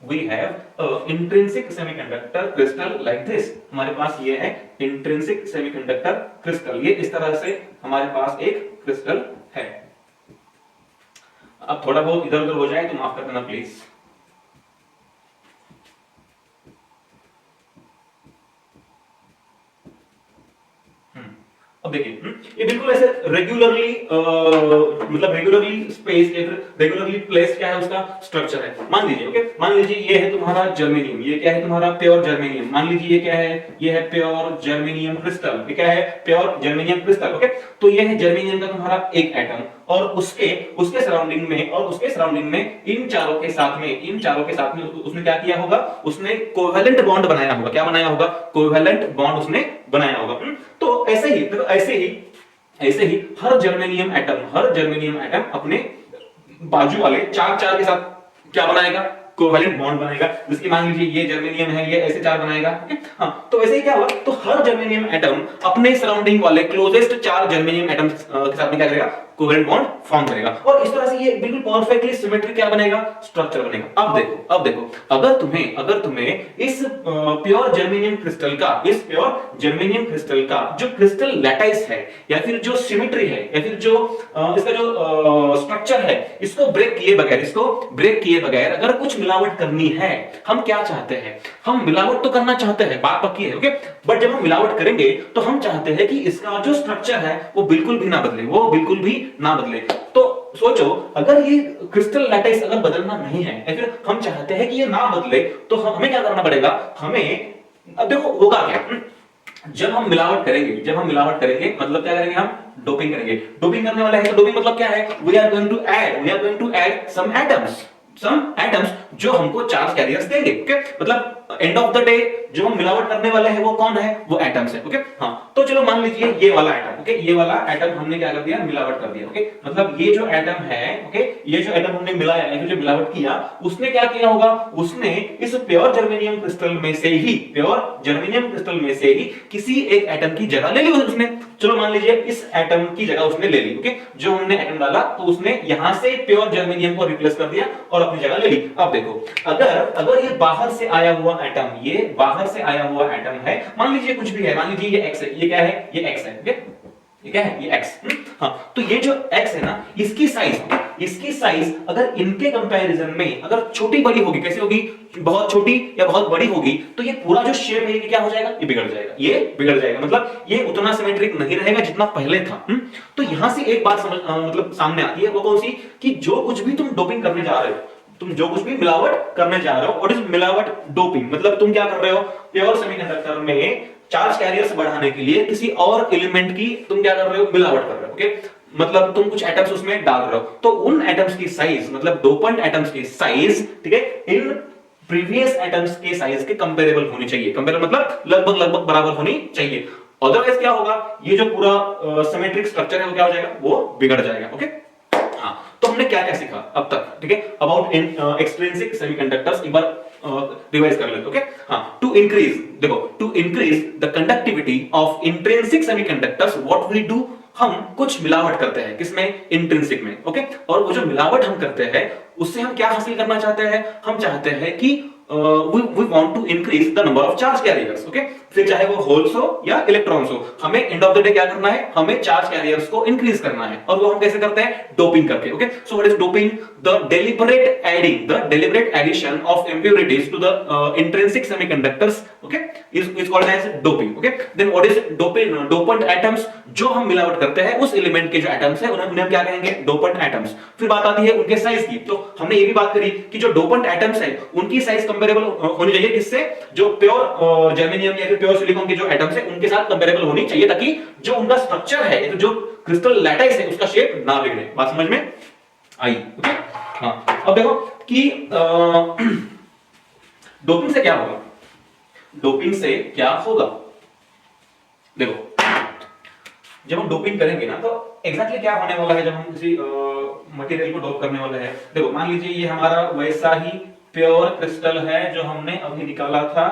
we have a intrinsic semiconductor crystal like this। हमारे पास ये है intrinsic semiconductor crystal, ये इस तरह से हमारे पास एक क्रिस्टल है। अब थोड़ा बहुत इधर उधर हो जाए तो माफ कर देना प्लीज। अब देखिए, ये बिल्कुल ऐसे रेगुलरली स्पेस या फिर रेगुलरली प्लेस क्या है उसका स्ट्रक्चर है। मान लीजिए, ओके, मान लीजिए ये है तुम्हारा जर्मेनियम, ये क्या है तुम्हारा? Pure germanium. मान लीजिए ये क्या है? ये है प्योर जर्मेनियम क्रिस्टल। ये क्या है? Pure germanium crystal. ओके तो ये है जर्मेनियम का तुम्हारा एक एटम, और उसके सराउंडिंग में इन चारों के साथ में उसने क्या किया होगा? उसने कोवेलेंट बॉन्ड बनाया होगा। क्या बनाया होगा? कोवेलेंट बॉन्ड उसने बनाया होगा। तो ऐसे ही हर जर्मेनियम एटम अपने बाजू वाले चार के साथ क्या बनाएगा? कोवेलेंट बॉन्ड बनाएगा। जिसकी मान लीजिए ये जर्मेनियम है, ये ऐसे चार बनाएगा। हाँ, तो ऐसे ही क्या हुआ? तो हर जर्मेनियम एटम अपने सराउंडिंग वाले क्लोजेस्ट चार जर्मेनियम एटम्स के साथ में क्या करेगा? कोवेलेंट बॉन्ड फॉर्म करेगा, और इस तरह से ये बिल्कुल परफेक्टली सिमेट्रिक क्या बनेगा? स्ट्रक्चर बनेगा। अब देखो अगर तुम्हें इस प्योर जर्मेनियम क्रिस्टल का जो क्रिस्टल लैटिस है, या फिर जो सिमेट्री है, या फिर जो इसका जो स्ट्रक्चर है, इसको ब्रेक किए बगैर अगर कुछ मिलावट करनी है, हम क्या चाहते हैं? हम मिलावट तो करना चाहते हैं, बात पक्की है। ओके बट जब हम मिलावट करेंगे तो हम चाहते हैं कि इसका जो स्ट्रक्चर है वो बिल्कुल भी ना बदले। तो सोचो, अगर ये क्रिस्टल लैटिस अगर बदलना नहीं है, या फिर हम चाहते हैं कि ये ना बदले, तो हमें क्या करना पड़ेगा? अब देखो होगा क्या? जब हम मिलावट करेंगे मतलब क्या करेंगे? हम डोपिंग करेंगे। डोपिंग करने वाला है तो डोपिंग मतलब क्या है? We are going to add some atoms जो हमको चार्ज कैरियर्स देंगे। ओके मतलब एंड ऑफ द डे जो हम मिलावट करने वाले हैं वो कौन है, वो एटम्स है। ओके हाँ, तो चलो मान लीजिए ये वाला एटम, ओके ये वाला एटम हमने क्या कर दिया, मिलावट कर दिया। ओके मतलब ये जो एटम है, ओके ये जो एटम हमने मिलाया है, जो मिलावट किया, उसने क्या किया होगा, उसने इस प्योर जर्मेनियम क्रिस्टल में से ही, प्योर जर्मेनियम क्रिस्टल में से ही किसी एक एटम की जगह ले ली उसने। चलो मान लीजिए इस एटम की जगह उसने ले ली। ओके जो हमने एटम डाला तो उसने यहां से प्योर जर्मेनियम को रिप्लेस कर दिया और अपनी जगह ले ली। अब देखो अगर ये बाहर से आया हुआ एटम, ये बाहर से आया हुआ एटम है, मान लीजिए कुछ भी है, मान लीजिए ये x है, ये क्या है, ये x है। ओके ये क्या है, ये x। हाँ तो ये जो x है ना, इसकी साइज अगर इनके कंपैरिजन में अगर छोटी बड़ी होगी, कैसी होगी, बहुत छोटी या बहुत बड़ी होगी, तो ये पूरा जो शेप है ये क्या हो जाएगा, ये बिगड़ जाएगा, ये बिगड़ जाएगा, मतलब ये उतना सिमेट्रिक नहीं रहेगा जितना पहले था। तो यहां से एक बात समझ मतलब सामने आती है, वो कौन सी, कि जो कुछ भी तुम डोपिंग करने जा रहे हो, तुम जो कुछ भी मिलावट करने जा रहे हो, व्हाट इज मिलावट, डोपिंग, मतलब तुम क्या कर रहे हो, प्योर सेमीकंडक्टर में चार्ज कैरियर्स बढ़ाने के लिए किसी और एलिमेंट की तुम क्या कर रहे हो, मिलावट कर रहे हो। ओके मतलब तुम कुछ एटम्स उसमें डाल रहे हो, तो उन एटम्स की साइज, मतलब डोपेंट एटम्स की साइज, ठीक है, इन प्रीवियस एटम्स के साइज के कंपेरेबल होनी चाहिए। कंपेरेबल मतलब लगभग बराबर होनी चाहिए, अदरवाइज क्या होगा, ये जो पूरा सिमेट्रिक स्ट्रक्चर है वो क्या हो जाएगा, वो बिगड़ जाएगा। ओके हाँ तो हमने क्या क्या सीखा अब तक, ठीक है, अबाउट एक्सट्रिंसिक सेमीकंडक्टर्स, एक बार रिवाइज कर लेते। ओके हाँ, टू इंक्रीज, देखो to increase the conductivity of intrinsic semiconductors what we do, हम कुछ मिलावट करते हैं, किसमें, इंट्रिंसिक में। ओके और वो जो मिलावट हम करते हैं उससे हम क्या हासिल करना चाहते हैं, हम चाहते हैं कि we want to increase the number of charge carriers। Okay फिर चाहे वो होल्स हो या इलेक्ट्रॉन्स हो, हमें एंड ऑफ द डे क्या करना है, हमें चार्ज कैरियर्स को इंक्रीज करना है, और वो हम कैसे करते हैं, डोपिंग करके। Okay so what is doping, the deliberate addition of impurities to the intrinsic semiconductors, okay is called as doping. Okay then what is doping, dopant atoms, जो हम मिलावट करते हैं उस एलिमेंट के जो एटम्स है उन्हें हम क्या कहेंगे, डोपेंट एटम्स। फिर बात आती है उनके साइज की, तो हमने ये भी बात करी कि जो डोपेंट एटम्स है उनकी साइज कंपेरेबल होनी चाहिए किससे, जो प्योर जर्मेनियम या फिर प्योर सिलिकॉन के जो एटम्स है उनके साथ कंपेरेबल होनी चाहिए, ताकि जो उनका स्ट्रक्चर है, तो जो क्रिस्टल लैटिस है उसका शेप ना बिगड़े। बात समझ में आई? ओके हाँ अब देखो कि डोपिंग से क्या होगा, डोपिंग से क्या होगा, देखो जब हम डोपिंग करेंगे ना तो एग्जैक्टली क्या होने वाला है, जब हम किसी मटेरियल को डोप करने वाले हैं, देखो मान लीजिए ये हमारा वैसा ही प्योर क्रिस्टल है जो हमने अभी निकाला था,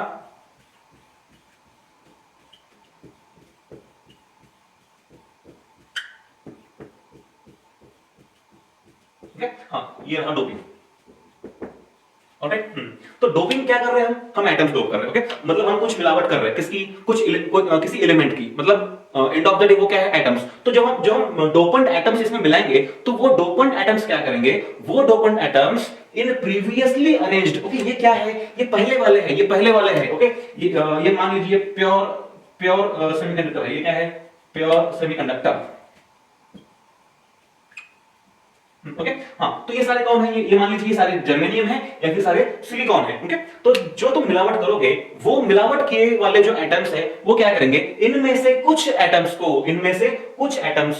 ठीक है हाँ ये रहा डोपिंग। ऑलराइट तो डोपिंग क्या कर रहे हैं हम एटम्स डोप कर रहे हैं। ओके मतलब हम कुछ मिलावट कर रहे हैं, किसकी, किसी एलिमेंट की, मतलब एंड ऑफ द डे वो क्या है, एटम्स। तो जब हम डोपेंट एटम्स इसमें मिलाएंगे तो वो डोपेंट एटम्स क्या करेंगे, वो dopant atoms in previously arranged, okay ये क्या है, ये पहले वाले हैं, ये पहले वाले हैं। ओके ये मान लीजिए प्योर सेमीकंडक्टर है, ये क्या है, प्योर सेमीकंडक्टर। ओके हाँ तो ये सारे कौन है, ये मान लीजिए ये सारे जर्मेनियम है या फिर सारे सिलिकॉन है। ओके तो जो तुम मिलावट करोगे वो मिलावट किए वाले जो एटम्स है वो क्या करेंगे, इनमें से कुछ एटम्स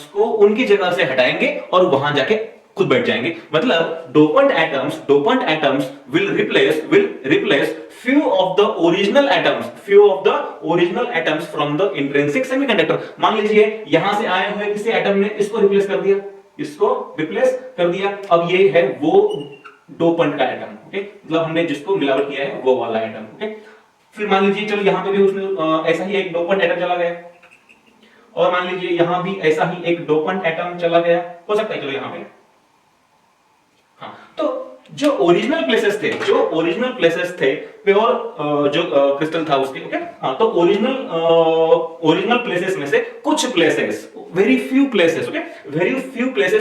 को उनकी जगह से हटाएंगे और वहां जाके खुद बैठ जाएंगे। मतलब dopant atoms will replace few of the original atoms from the intrinsic semiconductor। मान लीजिए यहां से आए हुए किसी एटम ने इसको रिप्लेस कर दिया, अब ये है वो डोपेंट का एटम। ओके मतलब हमने जिसको मिलावट किया है वो वाला एटम। ओके फिर मान लीजिए चलो यहां पे भी उसने ऐसा ही एक डोपेंट एटम चला गया, और मान लीजिए यहां भी ऐसा ही एक डोपेंट एटम चला गया, हो सकता है चलो यहां पे हाँ तो जो ओरिजिनल प्लेसेस थे प्योर जो क्रिस्टल था उसके। ओके हाँ तो ओरिजिनल प्लेसेस में से कुछ places, very few places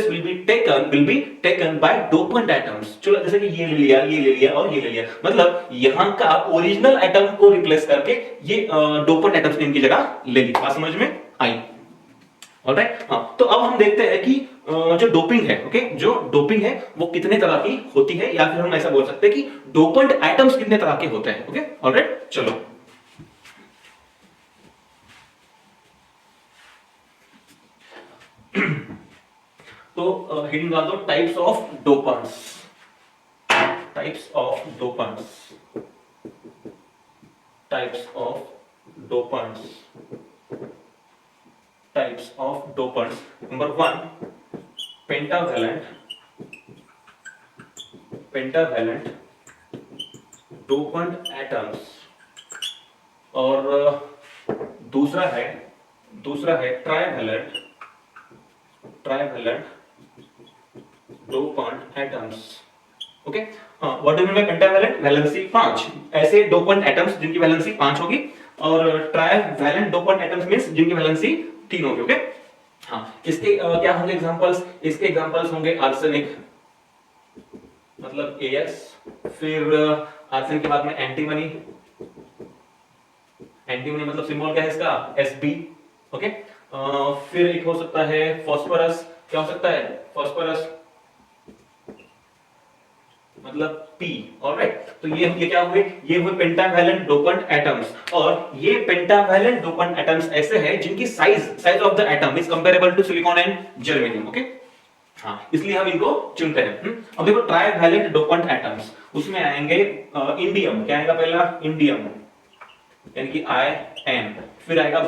will be taken by dopant atoms. चलो जैसे कि ये ले लिया और ये ले लिया, मतलब यहां का ओरिजिनल एटम को रिप्लेस करके ये डोपेंट एटम्स ने इनकी जगह ले ली। बात समझ में आई? ऑलराइट हाँ तो अब हम देखते हैं कि जो डोपिंग है, ओके जो डोपिंग है वो कितने तरह की होती है, या फिर हम ऐसा बोल सकते हैं कि डोपेंट एटम्स कितने तरह के होते हैं। ओके ऑलराइट चलो तो हेडिंग डाल दो types of dopants. types of dopants, types of dopants. Number 1, pentavalent dopant atoms, और दूसरा है ट्राइवेलेंट डोपेंट एटम्स। ओके, हाँ, what do you mean bye pentavalent? Valency 5 ऐसे डोपेंट एटम्स जिनकी वैलेंसी 5 होगी, और ट्राइवैलेंट डोपेंट एटम्स मींस जिनकी valency 3 होगी। ओके, हाँ, इसके क्या होंगे एग्जांपल्स? इसके एग्जांपल्स होंगे आर्सेनिक मतलब AS, फिर आर्सेनिक के बाद में एंटीमनी मतलब सिंबल क्या है इसका? Sb। ओके, फिर एक हो सकता है फास्फोरस। क्या हो सकता है? फास्फोरस मतलब P। ऑलराइट, तो ये क्या हुए? ये हुए पेंटावैलेंट डोपेंट एटम्स, और ये पेंटावैलेंट डोपेंट एटम्स ऐसे हैं जिनकी size of the atom is comparable to silicon and germanium. Okay, हाँ, इसलिए हम इनको चुनते हैं। अब देखो ट्राइवैलेंट डोपेंट एटम्स, उसमें आएंगे इंडियम। क्या आएगा पहला? इंडियम यानी कि In, फिर आएगा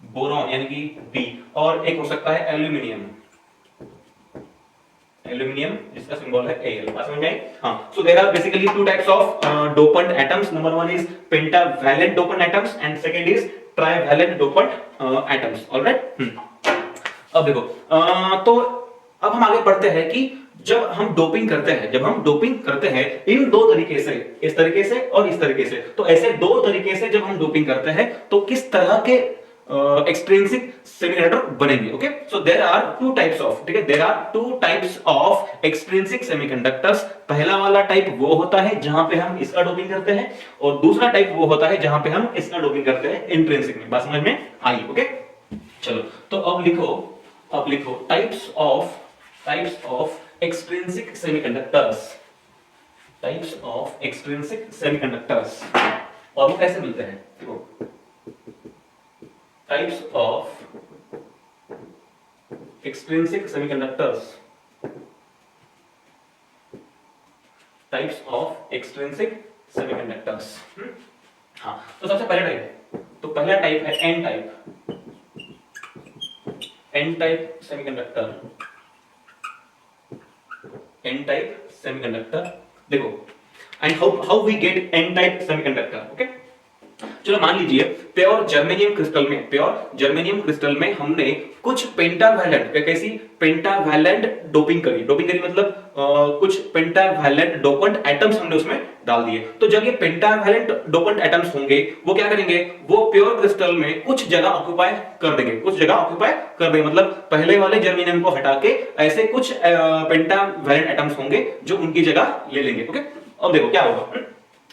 बोरॉन यानी कि B, और एक हो सकता है एल्यूमिनियम जिसका सिंबल है Al। बात समझ में आई? हाँ, so there are basically two types of dopant atoms. Number 1 is pentavalent dopant atoms and second is trivalent dopant atoms. Alright, अब देखो तो अब हम आगे बढ़ते हैं कि जब हम डोपिंग करते हैं इन दो तरीके से, इस तरीके से और इस तरीके से, तो ऐसे दो तरीके से जब हम डोपिंग करते हैं तो किस तरह के एक्सट्रिंसिक सेमीकंडक्टर बनेंगे। Okay, so there are two types of, ठीक है, there are two types of extrinsic semiconductors. पहला वाला टाइप वो होता है जहां पे हम इसका डोपिंग करते हैं, और दूसरा टाइप वो होता है जहां पे हम इसका डोपिंग करते हैं इंट्रिंसिक में। बात समझ में आई? ओके, चलो, तो अब लिखो टाइप्स ऑफ एक्सट्रिंसिक सेमीकंडक्टर्स, और वो कैसे मिलते हैं? देखो, टाइप्स ऑफ एक्सट्रिंसिक सेमीकंडक्टर्स, हाँ, तो सबसे पहला टाइप है एन टाइप सेमीकंडक्टर। देखो, and how we get N type semiconductor. Okay, चलो मान लीजिए प्योर जर्मेनियम क्रिस्टल में हमने कुछ पेंटावैलेंट डोपिंग करी मतलब कुछ पेंटावैलेंट डोपेंट एटम्स हमने उसमें डाल दिए। तो जब ये पेंटावैलेंट डोपेंट एटम्स होंगे वो क्या करेंगे? वो प्योर क्रिस्टल में कुछ जगह ऑक्युपाई कर देंगे, मतलब पहले वाले जर्मेनियम को हटा के ऐसे कुछ पेंटावैलेंट एटम्स होंगे जो उनकी जगह ले लेंगे। ओके, अब देखो क्या होगा।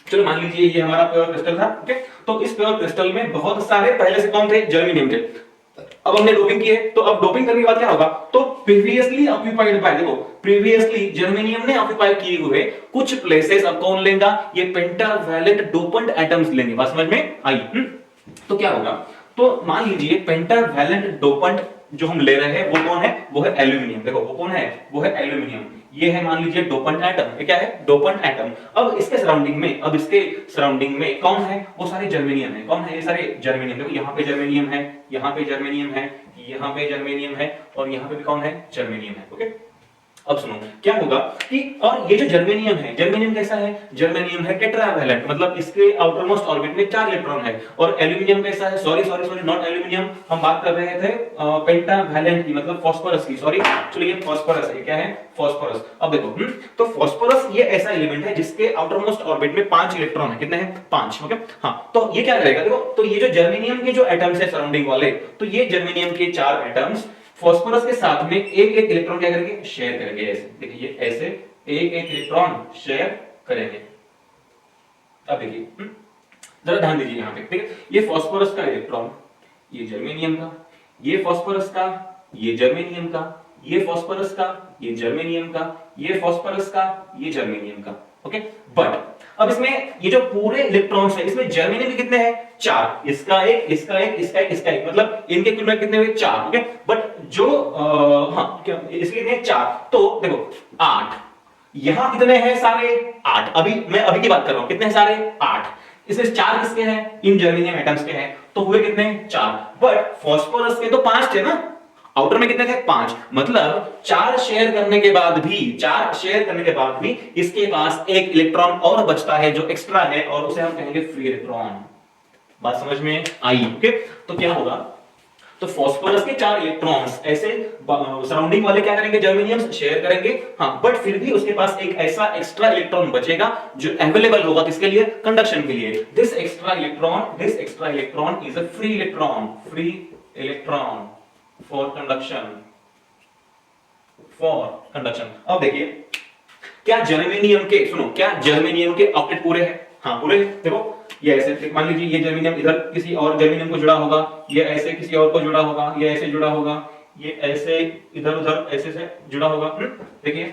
चलो मान लीजिए ये हमारा प्योर क्रिस्टल था। ओके, तो इस प्योर क्रिस्टल में बहुत सारे पहले से कौन थे? जर्मेनियम थे। अब हमने डोपिंग की है, तो अब डोपिंग करने के बाद क्या होगा? तो प्रीवियसली ऑक्युपाइड बाय, देखो प्रीवियसली जर्मेनियम ने ऑक्युपाई किए हुए कुछ प्लेसेस अब कौन लेगा? ये पेंटावैलेंट डोपेंट एटम्स लेंगे। बात समझ में आई? तो क्या होगा? तो मान लीजिए पेंटावैलेंट डोपेंट जो हम ले रहे हैं वो कौन है? वो है एल्यूमिनियम। देखो वो कौन है? वो है एल्यूमिनियम। ये है मान लीजिए डोपेंट एटम। ये क्या है? Dopant atom. अब इसके सराउंडिंग में कौन है? वो सारे जर्मेनियम है। कौन है? ये सारे जर्मेनियम। देखो यहाँ पे जर्मेनियम है, यहाँ पे जर्मेनियम है, यहाँ पे जर्मेनियम है, और यहाँ पे भी कौन है? जर्मेनियम है। ओके, अब सुनो क्या होगा कि, और ये जो जर्मेनियम है, जर्मेनियम कैसा है? जर्मेनियम है टेट्रावैलेंट, मतलब इसके आउटर मोस्ट ऑर्बिट में 4 इलेक्ट्रॉन है। और एल्यूमिनियम कैसा है? सॉरी नॉट एल्यूमिनियम, हम बात कर रहे थे पेंटावैलेंट की, मतलब फास्फोरस की। सॉरी, चलिए ये फास्फोरस है। क्या है? फास्फोरस। अब देखो तो फास्फोरस ये ऐसा एलिमेंट है जिसके आउटर मोस्ट ऑर्बिट में 5 इलेक्ट्रॉन है। कितने हैं? 5। ओके, हाँ, तो ये क्या करेगा? देखो, तो ये जो जर्मेनियम के जो एटम्स है सराउंडिंग वाले, तो ये जर्मेनियम के 4 एटम्स फास्फोरस के साथ में एक इलेक्ट्रॉन क्या करेंगे? शेयर करेंगे। ऐसे देखिए, ऐसे एक इलेक्ट्रॉन शेयर करेंगे। अब देखिए जरा ध्यान दीजिए यहाँ पे, ठीक है, ये फास्फोरस का इलेक्ट्रॉन, ये जर्मेनियम का, ये फास्फोरस का, ये जर्मेनियम का, ये फास्फोरस का, ये जर्मेनियम का, ये फास्फोरस का, ये जर्मेनियम का। ओके, बट अब इसमें ये जो पूरे इलेक्ट्रॉन्स है, इसमें जर्मेनियम के कितने हैं? 4। इसका एक, इसका एक, इसका एक, इसका एक, मतलब इनके कुल में कितने हुए? 4। ओके, बट जो इसके कितने? 4। तो देखो 8, यहां कितने हैं? सारे 8। मैं अभी की बात कर रहा हूं, कितने हैं? सारे 8। इसमें 4 किसके हैं? इन जर्मेनियम एटम्स के हैं, तो हुए कितने? 4। बट फास्फोरस के तो 5 थे ना, आउटर में कितने थे? 5। मतलब 4 शेयर करने के बाद भी, 4 शेयर करने के बाद भी इसके पास एक इलेक्ट्रॉन और बचता है जो एक्स्ट्रा है, और उसे हम कहेंगे फ्री इलेक्ट्रॉन। बात समझ में आई? ओके, तो क्या होगा, तो फास्फोरस के 4 इलेक्ट्रॉन्स ऐसे सराउंडिंग वाले क्या करेंगे? जर्मेनियम शेयर करेंगे, हाँ, बट फिर भी उसके पास एक ऐसा एक्स्ट्रा इलेक्ट्रॉन बचेगा जो अवेलेबल होगा किसके लिए? कंडक्शन के लिए। This extra electron is a free electron for conduction. अब देखिए, क्या जर्मेनियम के ऑक्टेट पूरे हैं? हाँ पूरे हैं। देखो ये ऐसे, मान लीजिए ये जर्मेनियम इधर किसी और जर्मेनियम को जुड़ा होगा, ये ऐसे किसी और को जुड़ा होगा, ये ऐसे जुड़ा होगा, ये ऐसे इधर उधर ऐसे से जुड़ा होगा। देखिए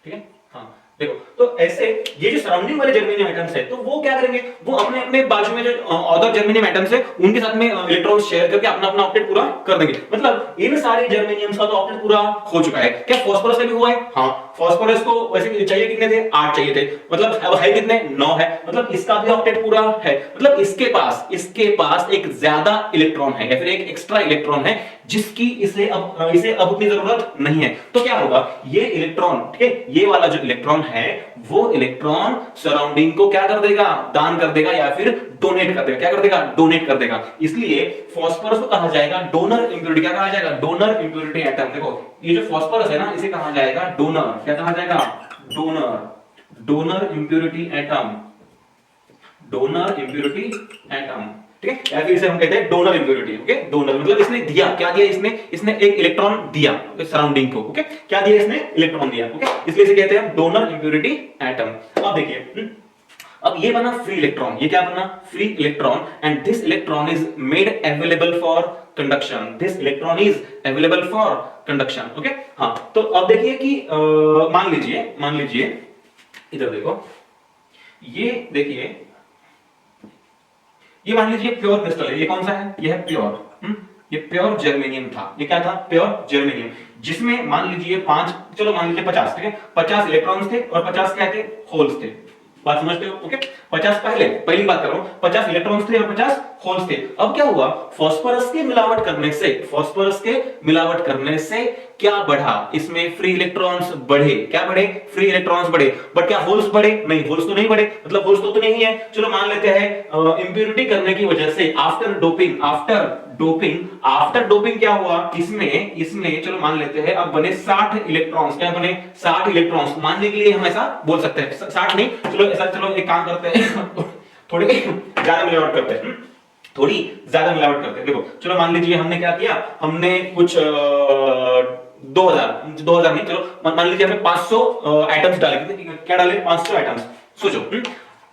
ठीक है, हाँ देखो, तो ऐसे ये जो सराउंडिंग वाले जर्मेनियम एटम्स है, तो वो क्या करेंगे? वो अपने अपने बाजू में जो अदर जर्मेनियम एटम्स है उनके साथ में इलेक्ट्रॉन शेयर करके अपना अपना ऑक्टेट पूरा कर देंगे। मतलब इन सारे जर्मेनियम्स का तो ऑक्टेट पूरा हो चुका है। क्या फास्फोरस का भी हुआ है? हाँ, फास्फोरस को वैसे चाहिए कितने थे? 8 चाहिए थे, मतलब अब है कितने? 9 है, मतलब इसका भी ऑक्टेट पूरा है। मतलब इसके पास एक ज्यादा इलेक्ट्रॉन है, या फिर एक एक्स्ट्रा इलेक्ट्रॉन है जिसकी इसे अब उतनी जरूरत नहीं है। तो क्या होगा, ये इलेक्ट्रॉन, ठीक है, ये वाला जो इलेक्ट्रॉन है वो इलेक्ट्रॉन सराउंडिंग को क्या कर देगा? दान कर देगा, या फिर डोनेट कर देगा। क्या कर देगा? डोनेट कर देगा। इसलिए फास्फोरस को कहा जाएगा डोनर इंप्योरिटी। क्या कहा जाएगा? Donor impurity atom. देखो ये जो फास्फोरस है ना, इसे कहा जाएगा डोनर। क्या कहा जाएगा? डोनर इंप्योरिटी एटम, ठीक है, या फिर इसे हम कहते हैं डोनर इंप्योरिटी। ओके, डोनर मतलब इसने दिया, क्या दिया? इसने एक इलेक्ट्रॉन दिया सराउंडिंग को। ओके, क्या दिया? इसने इलेक्ट्रॉन दिया। ओके, इसलिए इसे कहते हैं डोनर इंप्योरिटी एटम। अब देखिए, अब ये बना फ्री इलेक्ट्रॉन। ये क्या बना? Free electron. And this electron is made available for conduction. Okay, हाँ, तो अब देखिए कि मान लीजिए इधर देखो, ये देखिए, ये मान लीजिए प्योर क्रिस्टल है। ये कौन सा है? ये है प्योर। ये प्योर जर्मेनियम था। ये क्या था? प्योर जर्मेनियम, जिसमें मान लीजिए 5, चलो मान लीजिए 50, ठीक है, 50 इलेक्ट्रॉन्स थे और 50 क्या थे? होल्स थे। बात समझते हो? ओके, 50 पहली बात कर रहा हूं, 50 इलेक्ट्रॉन्स थे और 50 होल्स थे। अब क्या हुआ? फास्फोरस के मिलावट करने से क्या बढ़ा? इसमें फ्री इलेक्ट्रॉन्स बढ़े। क्या बढ़े? फ्री इलेक्ट्रॉन्स बढ़े। बट क्या होल्स बढ़े? नहीं, होल्स तो नहीं बढ़े। मतलब होल्स तो नहीं है। चलो मान लेते हैं इंप्योरिटी करने की वजह से, आफ्टर डोपिंग क्या हुआ? इसमें चलो मान लेते हैं अब बने 60 इलेक्ट्रॉन्स। क्या बने? 60 इलेक्ट्रॉन्स। मानने के लिए हम ऐसा बोल सकते हैं, 60 नहीं, चलो एक काम करते हैं थोड़ी ज्यादा मिलावट करते हैं। देखो चलो मान लीजिए हमने क्या किया, हमने कुछ 2000 नहीं, चलो मान लीजिए हमने 500 एटम्स डाले। क्या डाले? 500 एटम्स। सोचो,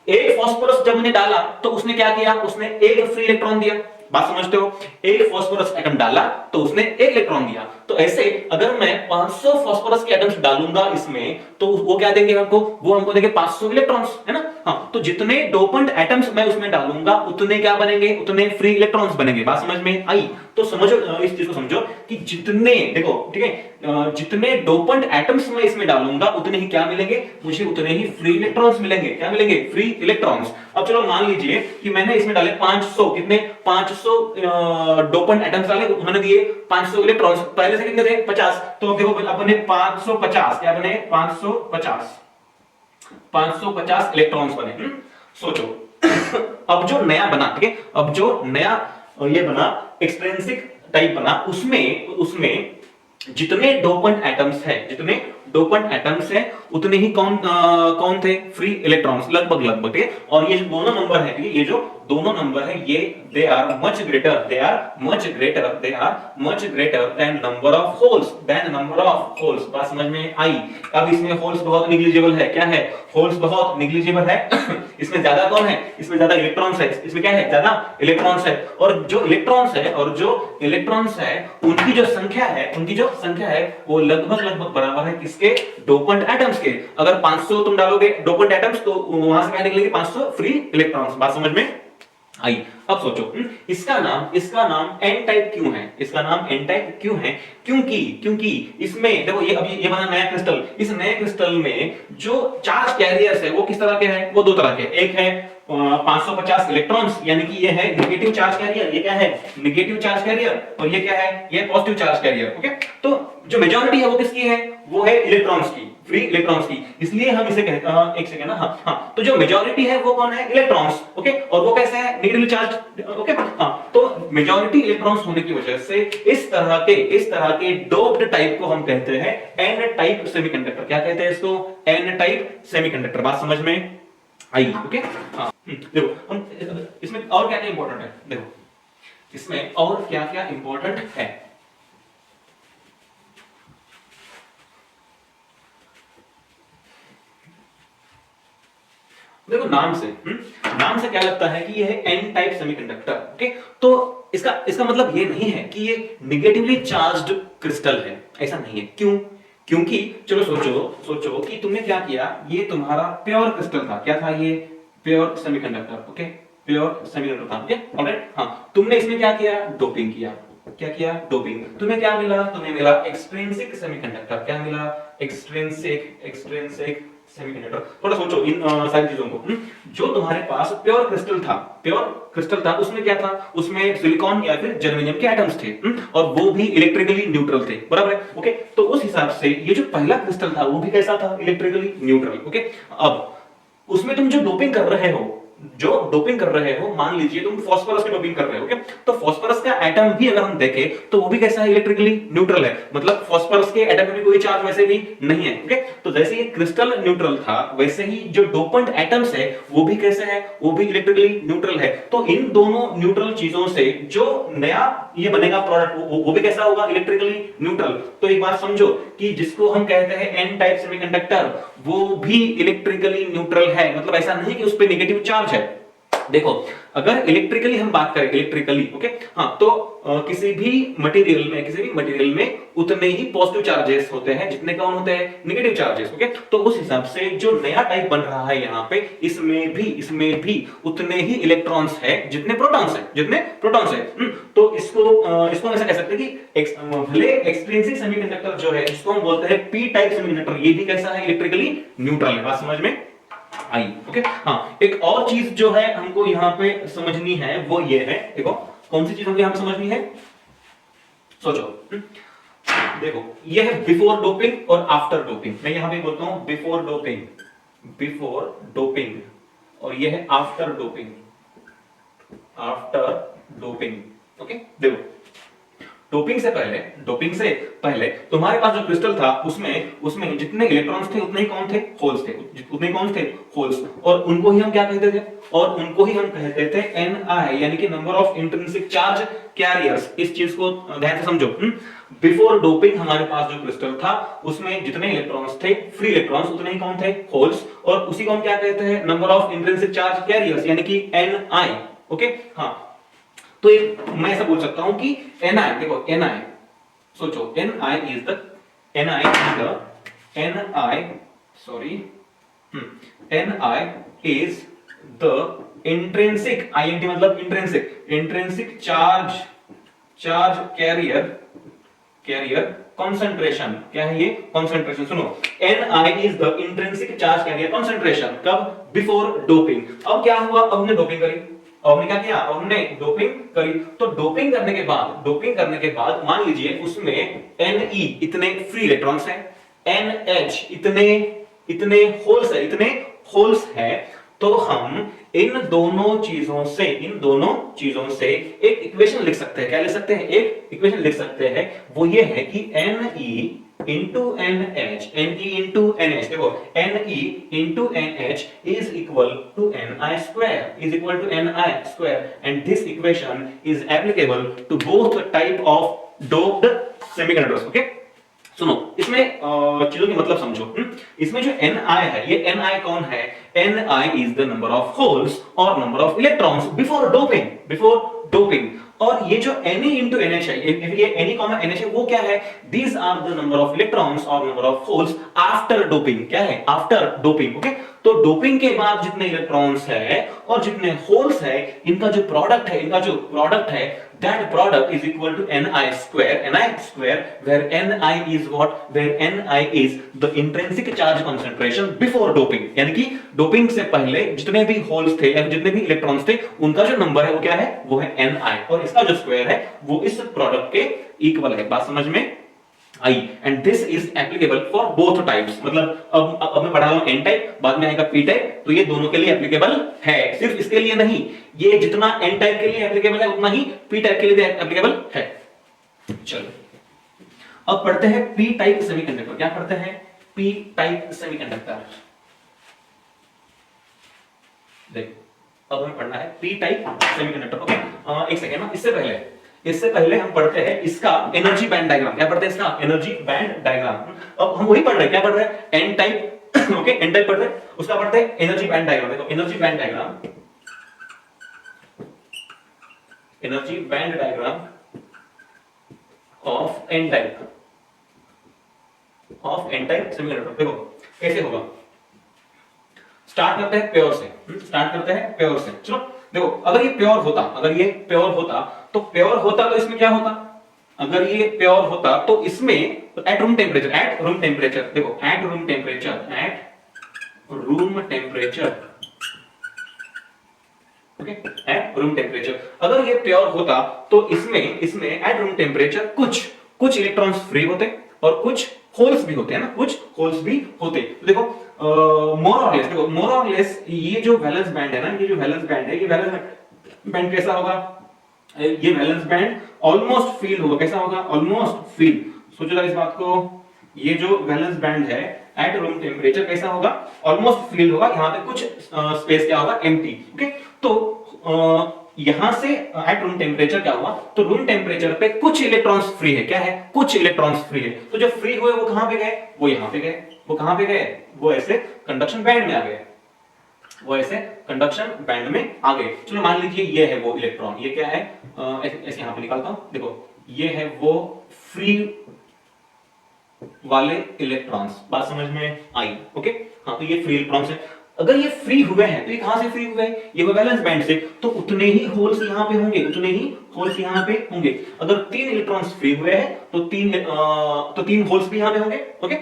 एक फास्फोरस जब मैंने डाला तो उसने क्या किया? उसने एक फ्री इलेक्ट्रॉन दिया। बात समझते हो? एक फास्फोरस एटम डाला तो उसने एक इलेक्ट्रॉन दिया। तो ऐसे अगर मैं 500 फास्फोरस के एटम्स डालूंगा इसमें, तो वो क्या देंगे हमको? वो हमको देंगे 500 इलेक्ट्रॉन्स, है ना? हाँ, तो जितने डोपेंट एटम्स मैं उसमें डालूंगा उतने क्या बनेंगे? उतने फ्री इलेक्ट्रॉन्स बनेंगे। बात समझ में आई? तो समझो, इस चीज को समझो कि जितने, देखो ठीक है, जितने डोपेंट एटम्स मैं इसमें डालूंगा उतने ही क्या मिलेंगे? मुझे उतने ही फ्री इलेक्ट्रॉन्स मिलेंगे। क्या मिलेंगे? Free electrons. अब चलो मान लीजिए कि मैंने इसमें डाले 500, कितने? 500 डोपेंट एटम्स डाले, उन्होंने दिए 500 इलेक्ट्रॉन्स। पहले से कितने थे? 50। तो देखो अपने 550, क्या बने? 550 इलेक्ट्रॉन्स बने। सोचो अब जो नया बना, ठीक है, अब जो नया ये बना, एक्सट्रिंसिक टाइप बना, उसमें जितने डोपेंट एटम्स है उतने ही कौन थे? फ्री इलेक्ट्रॉन्स, लगभग, ठीक है। और ये जो दोनों नंबर है, ये जो दोनों नंबर है, ये they are much greater than number of holes. बात समझ में आई? अब इसमें होल्स बहुत निग्लिजिबल है। क्या है? होल्स बहुत निग्लिजिबल है इसमें ज्यादा कौन है? इसमें ज्यादा इलेक्ट्रॉन्स है। इसमें क्या है? ज्यादा इलेक्ट्रॉन्स है। और जो इलेक्ट्रॉन्स है उनकी जो संख्या है वो लगभग बराबर है किसके? डोपेंट एटम्स के। अगर 500 तुम डालोगे डोपेंट एटम्स तो वहां से क्या निकलेंगे? 500 फ्री इलेक्ट्रॉन्स। बात समझ में आई। अब सोचो, इसका नाम एन टाइप क्यों है? इसका नाम एन टाइप क्यों है? क्योंकि क्योंकि इसमें देखो, ये अभी ये बना नया क्रिस्टल, इस नए क्रिस्टल में जो चार्ज कैरियर्स है वो किस तरह के हैं? वो दो तरह के, एक है 550 इलेक्ट्रॉन्स, यानी कि ये है नेगेटिव चार्ज कैरियर, ये क्या है? नेगेटिव चार्ज कैरियर, और ये क्या है? ये पॉजिटिव चार्ज कैरियर। ओके, तो जो मेजॉरिटी है वो किसकी है? वो है इलेक्ट्रॉन्स की, फ्री इलेक्ट्रॉन्स की, इसलिए हम इसे कहते हैं, एक सेकंड ना, हाँ हाँ, तो जो मेजॉरिटी है वो कौन है? इलेक्ट्रॉन्स। ओके, और वो कैसे है? Negatively charge. ओके, हाँ, तो मेजॉरिटी इलेक्ट्रॉन्स होने की वजह से इस तरह के डोप्ड टाइप को हम कहते हैं एन टाइप सेमीकंडक्टर। क्या कहते हैं इसको? N type semiconductor. बात समझ में आई? ओके, हाँ, देखो हम इसमें और क्या क्या इंपॉर्टेंट है, देखो इसमें और क्या क्या इंपॉर्टेंट है। देखो नाम से क्या लगता है कि ये है एन टाइप सेमीकंडक्टर। ओके, तो इसका मतलब ये नहीं है कि ये निगेटिवली चार्ज्ड क्रिस्टल है, ऐसा नहीं है। क्यों? क्योंकि चलो सोचो कि तुमने क्या किया, ये तुम्हारा प्योर क्रिस्टल था। क्या था ये? Pure semiconductor. Okay, pure semiconductor था। ओके, ऑलराइट, हाँ, तुमने इसमें क्या किया? डोपिंग किया। क्या किया? डोपिंग। तुम्हें क्या मिला? तुम्हें मिला एक्सट्रिंसिक सेमीकंडक्टर। क्या मिला? Extrinsic semiconductor. थोड़ा सोचो इन सारी चीजों को। जो तुम्हारे पास प्योर क्रिस्टल था, उसमें क्या था? उसमें सिलिकॉन या फिर जर्मेनियम के एटम्स थे, और वो भी इलेक्ट्रिकली न्यूट्रल थे, बराबर है? ओके, तो उस हिसाब से ये जो पहला क्रिस्टल था वो भी कैसा था? Electrically neutral. ओके, अब उसमें तुम जो डोपिंग कर रहे हो, मान लीजिए तुम फास्फोरस की डोपिंग कर रहे हो। ओके, तो फास्फोरस का एटम भी अगर हम देखें तो वो भी कैसा है? इलेक्ट्रिकली न्यूट्रल है। मतलब फास्फोरस के एटम में भी कोई चार्ज वैसे भी नहीं है। ओके, तो जैसे ये क्रिस्टल न्यूट्रल था, वैसे ही जो डोपेंट एटम्स है वो भी कैसे है? वो भी इलेक्ट्रिकली न्यूट्रल है। तो इन दोनों न्यूट्रल चीजों से जो नया ये बनेगा प्रोडक्ट, वो भी कैसा होगा? Electrically neutral. तो एक बात समझो कि जिसको हम कहते हैं एन टाइप सेमीकंडक्टर, वो भी इलेक्ट्रिकली न्यूट्रल है। मतलब ऐसा नहीं कि उस पे नेगेटिव चार्ज है। देखो, अगर इलेक्ट्रिकली हम बात करें, इलेक्ट्रिकली, ओके, हाँ, तो किसी भी मटेरियल में उतने ही पॉजिटिव चार्जेस होते हैं जितने कौन होते हैं? Negative charges. ओके, तो उस हिसाब से जो नया टाइप बन रहा है यहाँ पे, इसमें भी उतने ही इलेक्ट्रॉन्स है जितने प्रोटॉन्स है। तो इसको ऐसा कह सकते हैं कि भले एक्सट्रिंसिक सेमीकंडक्टर जो है, इसको हम बोलते हैं पी टाइप सेमीकंडक्टर, ये भी कैसा है? इलेक्ट्रिकली न्यूट्रल है। बात समझ में आई? ओके, हाँ, एक और चीज जो है हमको यहाँ पे समझनी है वो ये है। देखो, कौन सी चीज हमको यहाँ पे समझनी है? सोचो, देखो, ये है बिफोर डोपिंग और आफ्टर डोपिंग। मैं यहाँ पे बोलता हूँ बिफोर डोपिंग, और ये है आफ्टर डोपिंग। ओके, देखो, डोपिंग से पहले तुम्हारे पास जो क्रिस्टल था, उसमें जितने इलेक्ट्रॉन्स थे उतने ही कौन थे? होल्स। और उनको ही हम क्या कहते थे? Ni, यानी कि number of intrinsic charge carriers. इस चीज को ध्यान से समझो। बिफोर डोपिंग हमारे पास जो क्रिस्टल था, उसमें जितने इलेक्ट्रॉन्स थे, फ्री इलेक्ट्रॉन्स, उतने ही कौन थे? होल्स। और उसी को हम क्या कहते हैं? Number of intrinsic charge carriers, यानी कि Ni। ओके, हाँ, तो मैं ऐसा बोल सकता हूं कि Ni, देखो Ni, सोचो Ni is the intrinsic, INT मतलब इंट्रिंसिक चार्ज कैरियर कंसंट्रेशन। क्या है ये? कंसंट्रेशन। सुनो, Ni is the intrinsic charge carrier concentration. कब? Before doping. अब क्या हुआ? अब हमने डोपिंग करी, क्या किया? हमने डोपिंग करी। तो डोपिंग करने के बाद मान लीजिए उसमें Ne इतने फ्री इलेक्ट्रॉन्स हैं, NH इतने होल्स है। तो हम इन दोनों चीजों से एक इक्वेशन लिख सकते हैं। क्या लिख सकते हैं? एक इक्वेशन लिख सकते हैं। वो ये है कि Ne into NH, देखो, Ne into NH is equal to Ni square, and this equation is applicable to both type of doped semiconductors. Okay, सुनो, इसमें चीजों की मतलब समझो। इसमें जो Ni है, ये Ni कौन है? Ni is the number of holes और number of electrons before doping। और ये जो Na into NH है, ये Na कॉमा NH है, वो क्या है? These are the number of electrons और number of holes after doping. क्या है? After doping. ओके, तो डोपिंग के बाद जितने इलेक्ट्रॉन्स है और जितने होल्स है, इनका जो प्रोडक्ट है, that product is equal to Ni square, where Ni is what? Where Ni is the intrinsic charge concentration before doping. यानी कि डोपिंग से पहले जितने भी होल्स थे या जितने भी इलेक्ट्रॉन्स थे, उनका जो नंबर है वो क्या है? वो है Ni, और इसका जो स्क्वायर है वो इस प्रोडक्ट के इक्वल है। बात समझ में आई? And this is applicable for both types. मतलब अब मैं पढ़ा रहा हूं एन टाइप, बाद में आएगा पी टाइप, तो ये दोनों के लिए एप्लीकेबल है, सिर्फ इसके लिए नहीं। ये जितना एन टाइप के लिए एप्लीकेबल है उतना ही पी टाइप के लिए भी एप्लीकेबल है। चलो अब पढ़ते हैं पी टाइप सेमीकंडक्टर। क्या पढ़ते हैं? P type semiconductor. देखो अब हमें पढ़ना है पी टाइप सेमीकंडक्टर। ओके, एक सेकेंड ना, इससे पहले हम पढ़ते हैं इसका एनर्जी बैंड डायग्राम। क्या पढ़ते हैं? इसका एनर्जी बैंड डायग्राम। अब हम वही पढ़ रहे हैं, क्या पढ़ रहे हैं? N type. Okay, N type पढ़ रहे हैं, उसका पढ़ते हैं एनर्जी बैंड डायग्राम। देखो energy band diagram of N type semiconductor. देखो कैसे होगा, स्टार्ट करते हैं प्योर से। चलो देखो, अगर ये प्योर होता तो इसमें क्या होता? अगर ये प्योर होता तो इसमें एट रूम टेम्परेचर, देखो eight room temperature, okay, eight room temperature अगर ये प्योर होता तो इसमें एट रूम टेम्परेचर कुछ इलेक्ट्रॉन्स फ्री होते और कुछ होल्स भी होते हैं ना, तो देखो मोर और लेस ये जो वैलेंस बैंड है ना, ये वैलेंस बैंड कैसा होगा? ये वैलेंस बैंड ऑलमोस्ट फील होगा। कैसा होगा? Almost feel. सोचो जरा इस बात को, ये जो वैलेंस बैंड है एट रूम टेम्परेचर कैसा होगा? ऑलमोस्ट फील होगा। यहाँ पे कुछ स्पेस क्या होगा? एम्प्टी। ओके, तो यहां से एट रूम टेम्परेचर क्या हुआ? तो रूम टेम्परेचर पे कुछ इलेक्ट्रॉन्स फ्री है। क्या है? कुछ इलेक्ट्रॉन्स फ्री है। तो जो फ्री हुए वो कहां पे गए? वो यहां पे गए। वो कहां पे गए? वो ऐसे कंडक्शन बैंड में आ गए। चलो मान लीजिए ये है वो इलेक्ट्रॉन, ये क्या है? ऐसे यहां पे निकालता हूं, देखो ये है वो फ्री वाले इलेक्ट्रॉन्स। बात समझ में आई? ओके, हाँ, तो ये फ्री इलेक्ट्रॉन्स है। अगर ये फ्री हुए हैं तो ये कहां से फ्री हुए हैं? ये वैलेंस बैंड से, तो उतने ही होल्स यहां पे होंगे। अगर 3 इलेक्ट्रॉन्स फ्री हुए हैं तो तीन होल्स भी यहां पे होंगे। ओके,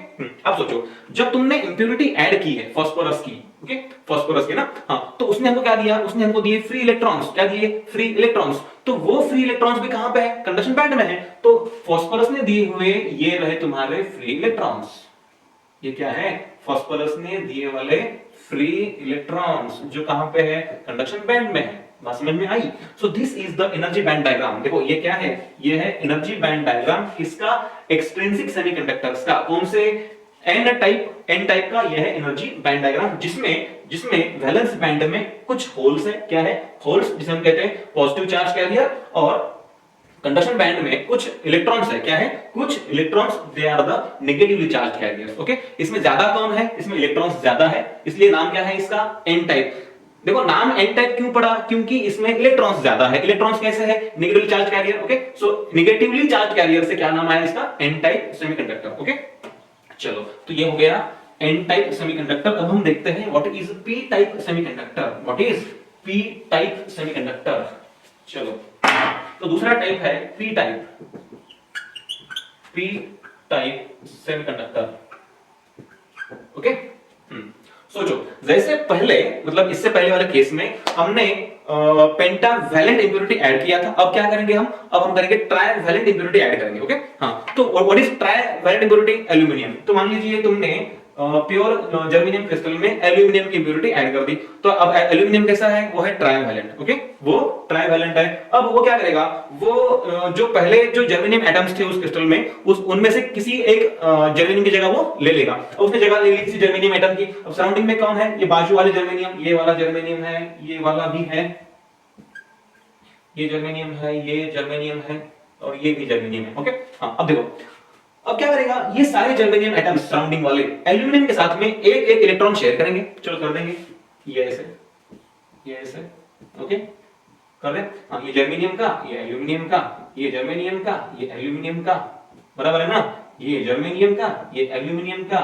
अब सोचो, जब तुमने इंप्योरिटी ऐड की है फास्फोरस की, ओके, फास्फोरस की ना, हाँ, तो उसने हमको क्या दिया? उसने हमको दिए फ्री इलेक्ट्रॉन्स। क्या दिए? Free electrons. तो वो फ्री इलेक्ट्रॉन्स भी कहां पे है? कंडक्शन बैंड में है। तो फास्फोरस ने दिए हुए ये रहे तुम्हारे फ्री इलेक्ट्रॉन्स। ये क्या है? फास्फोरस ने दिए वाले फ्री इलेक्ट्रॉन्स, जो कहां पे है? कंडक्शन बैंड में है। बात समझ में आई? So this is the energy band diagram. देखो ये क्या है? ये है एनर्जी बैंड डायग्राम किसका? एक्सट्रिंसिक सेमीकंडक्टर्स का। कौन से? एन टाइप का ये है एनर्जी बैंड डायग्राम, जिसमें वैलेंस बैंड में कुछ होल्स है। क्या है? होल्स, जिसे हम कहते हैं पॉजिटिव चार्ज कैरियर, और कंडक्शन बैंड में कुछ इलेक्ट्रॉन्स है। क्या है? कुछ electrons, they are the negatively charged carriers. Okay, इसमें ज्यादा कौन है? इसमें इलेक्ट्रॉन्स ज्यादा है, इसलिए नाम क्या है इसका? N type. देखो नाम एन टाइप क्यों पड़ा? क्योंकि इसमें इलेक्ट्रॉन्स ज्यादा है। इलेक्ट्रॉन्स कैसे है? Negatively charge carrier. ओके, सो नेगेटिवली चार्ज कैरियर से क्या नाम आया इसका? N type semiconductor. ओके, चलो तो ये हो गया एन टाइप सेमीकंडक्टर। अब हम देखते हैं what is P type semiconductor. चलो, तो दूसरा टाइप है पी टाइप सेमीकंडक्टर। ओके, सोचो, जैसे पहले, मतलब इससे पहले वाले केस में हमने पेंटावैलेंट इंप्योरिटी ऐड किया था। अब क्या करेंगे हम? अब हम करेंगे ट्राइवैलेंट इंप्योरिटी ऐड करेंगे। ओके, हाँ, तो what is trivalent impurity? Aluminium. तो मान लीजिए तुमने प्योर जर्मेनियम क्रिस्टल में एल्यूमिनियम की इंप्योरिटी ऐड कर दी, तो अब एल्यूमिनियम कैसा है? वो है ट्राइवैलेंट। ओके, वो ट्राइवैलेंट है। अब वो क्या करेगा? वो जो पहले जो जर्मेनियम एटम्स थे उस क्रिस्टल में, उनमें से किसी एक जर्मेनियम की जगह वो ले लेगा। उसने जगह ले ली किसी जर्मेनियम एटम की। अब सराउंडिंग में कौन है? ये बाजू वाले जर्मेनियम, ये वाला जर्मेनियम है, ये वाला भी है, ये जर्मेनियम है, ये जर्मेनियम है, और ये भी जर्मेनियम है। ओके, हाँ, अब देखो, अब क्या करेगा? ये सारे जर्मेनियम एटम्स सराउंडिंग वाले एल्यूमिनियम के साथ में एक इलेक्ट्रॉन शेयर करेंगे। चलो कर देंगे, ये ऐसे, ओके, कर दे। हाँ, ये जर्मेनियम का, ये एल्यूमिनियम का, ये जर्मेनियम का, ये एल्यूमिनियम का, बराबर है ना। ये जर्मेनियम का, ये एल्यूमिनियम का,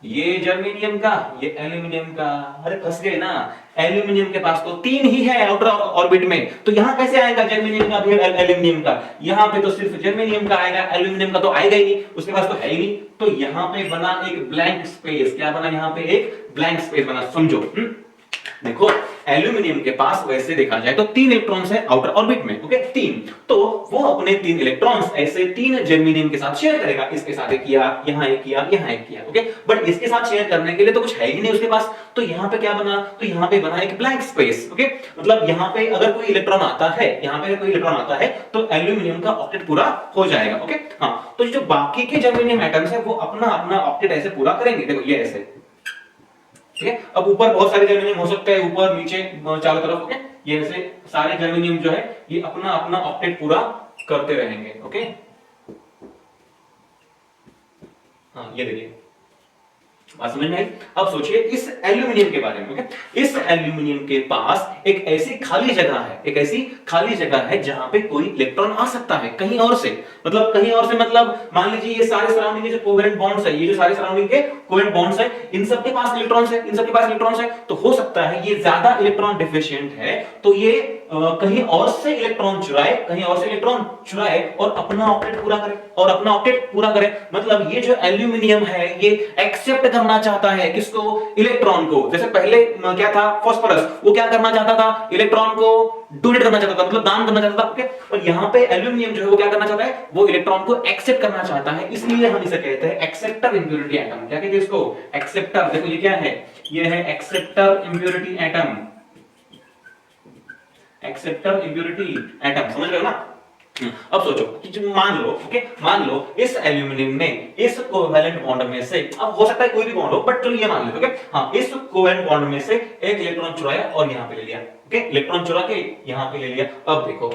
ये जर्मेनियम का, ये एल्यूमिनियम का। अरे फंस गए ना, एल्यूमिनियम के पास तो 3 ही है आउटर ऑर्बिट में, तो यहां कैसे आएगा जर्मेनियम का फिर एल्यूमिनियम का? यहां पे तो सिर्फ जर्मेनियम का आएगा, एल्यूमिनियम का तो आएगा ही नहीं, उसके पास तो है ही नहीं। तो यहां पे बना एक ब्लैंक स्पेस। क्या बना? यहां पे एक ब्लैंक स्पेस बना, समझो। देखो एल्यूमिनियम के पास वैसे देखा जाए तो 3 इलेक्ट्रॉन्स है आउटर ऑर्बिट में, ओके 3। तो वो अपने 3 इलेक्ट्रॉन्स ऐसे 3 जर्मेनियम के साथ शेयर करेगा। इसके साथ एक किया, यहां एक किया, यहां एक किया, ओके। बट इसके साथ शेयर करने के लिए तो कुछ है ही नहीं उसके पास, तो यहां पे क्या बना? तो यहां पे बना एक ब्लैंक स्पेस, ओके। मतलब यहां पे अगर कोई इलेक्ट्रॉन आता है, यहां पे कोई इलेक्ट्रॉन आता है तो एल्यूमिनियम का ऑक्टेट पूरा हो जाएगा, ओके। हां, तो जो बाकी के जर्मेनियम एटम्स है वो अपना अपना ऑक्टेट ऐसे पूरा करेंगे। देखो ये ऐसे, ठीक है। अब ऊपर बहुत सारे जर्मेनियम हो सकते हैं, ऊपर नीचे चारों तरफ, ओके। ये ऐसे सारे जर्मेनियम जो है ये अपना अपना ऑक्टेट पूरा करते रहेंगे, ओके। हाँ, ये देखिए, बात समझ में आई? अब सोचिए इस एल्यूमिनियम के बारे में, ओके। इस एल्यूमिनियम के पास एक ऐसी खाली जगह है, एक ऐसी खाली जगह है जहां पे कोई इलेक्ट्रॉन आ सकता है कहीं और से। मतलब कहीं और से मतलब मान लीजिए ये सारे सराउंडिंग के जो कोवेलेंट बॉन्ड्स है, ये जो सारे सराउंडिंग के कोवेलेंट बॉन्ड्स है, इन सब के पास इलेक्ट्रॉन्स है, इन सब के पास इलेक्ट्रॉन्स है। तो हो सकता है ये ज्यादा इलेक्ट्रॉन डिफिशिएंट है, तो ये कहीं और से इलेक्ट्रॉन चुराए, कहीं और से इलेक्ट्रॉन चुराए और अपना ऑक्टेट पूरा करे, और अपना ऑक्टेट पूरा करे। मतलब ये जो एल्यूमिनियम है ये एक्सेप्ट करना चाहता है किसको? इलेक्ट्रॉन को। जैसे पहले क्या था फास्फोरस, वो क्या करना चाहता था? इलेक्ट्रॉन को डोनेट करना चाहता था, मतलब दान करना चाहता था, ओके। और यहां पे एल्यूमिनियम जो है वो क्या करना चाहता है? वो इलेक्ट्रॉन को एक्सेप्ट करना चाहता है, इसलिए हम इसे कहते हैं एक्सेप्टर इंप्योरिटी एटम। क्या कहते हैं इसको? एक्सेप्टर। देखो ये क्या है? ये है acceptor impurity atom, acceptor impurity atom, समझ रहे हो ना? अब सोचो कि मान लो, ओके, मान लो इस एल्यूमिनियम ने इस कोवेलेंट बॉन्ड में से, अब हो सकता है कोई भी बॉन्ड हो, बट चलो ये मान लो, ओके, हाँ, इस कोवेलेंट बॉन्ड में से एक इलेक्ट्रॉन चुराया और यहां पे ले लिया, ओके, इलेक्ट्रॉन चुरा के यहां पे ले लिया। अब देखो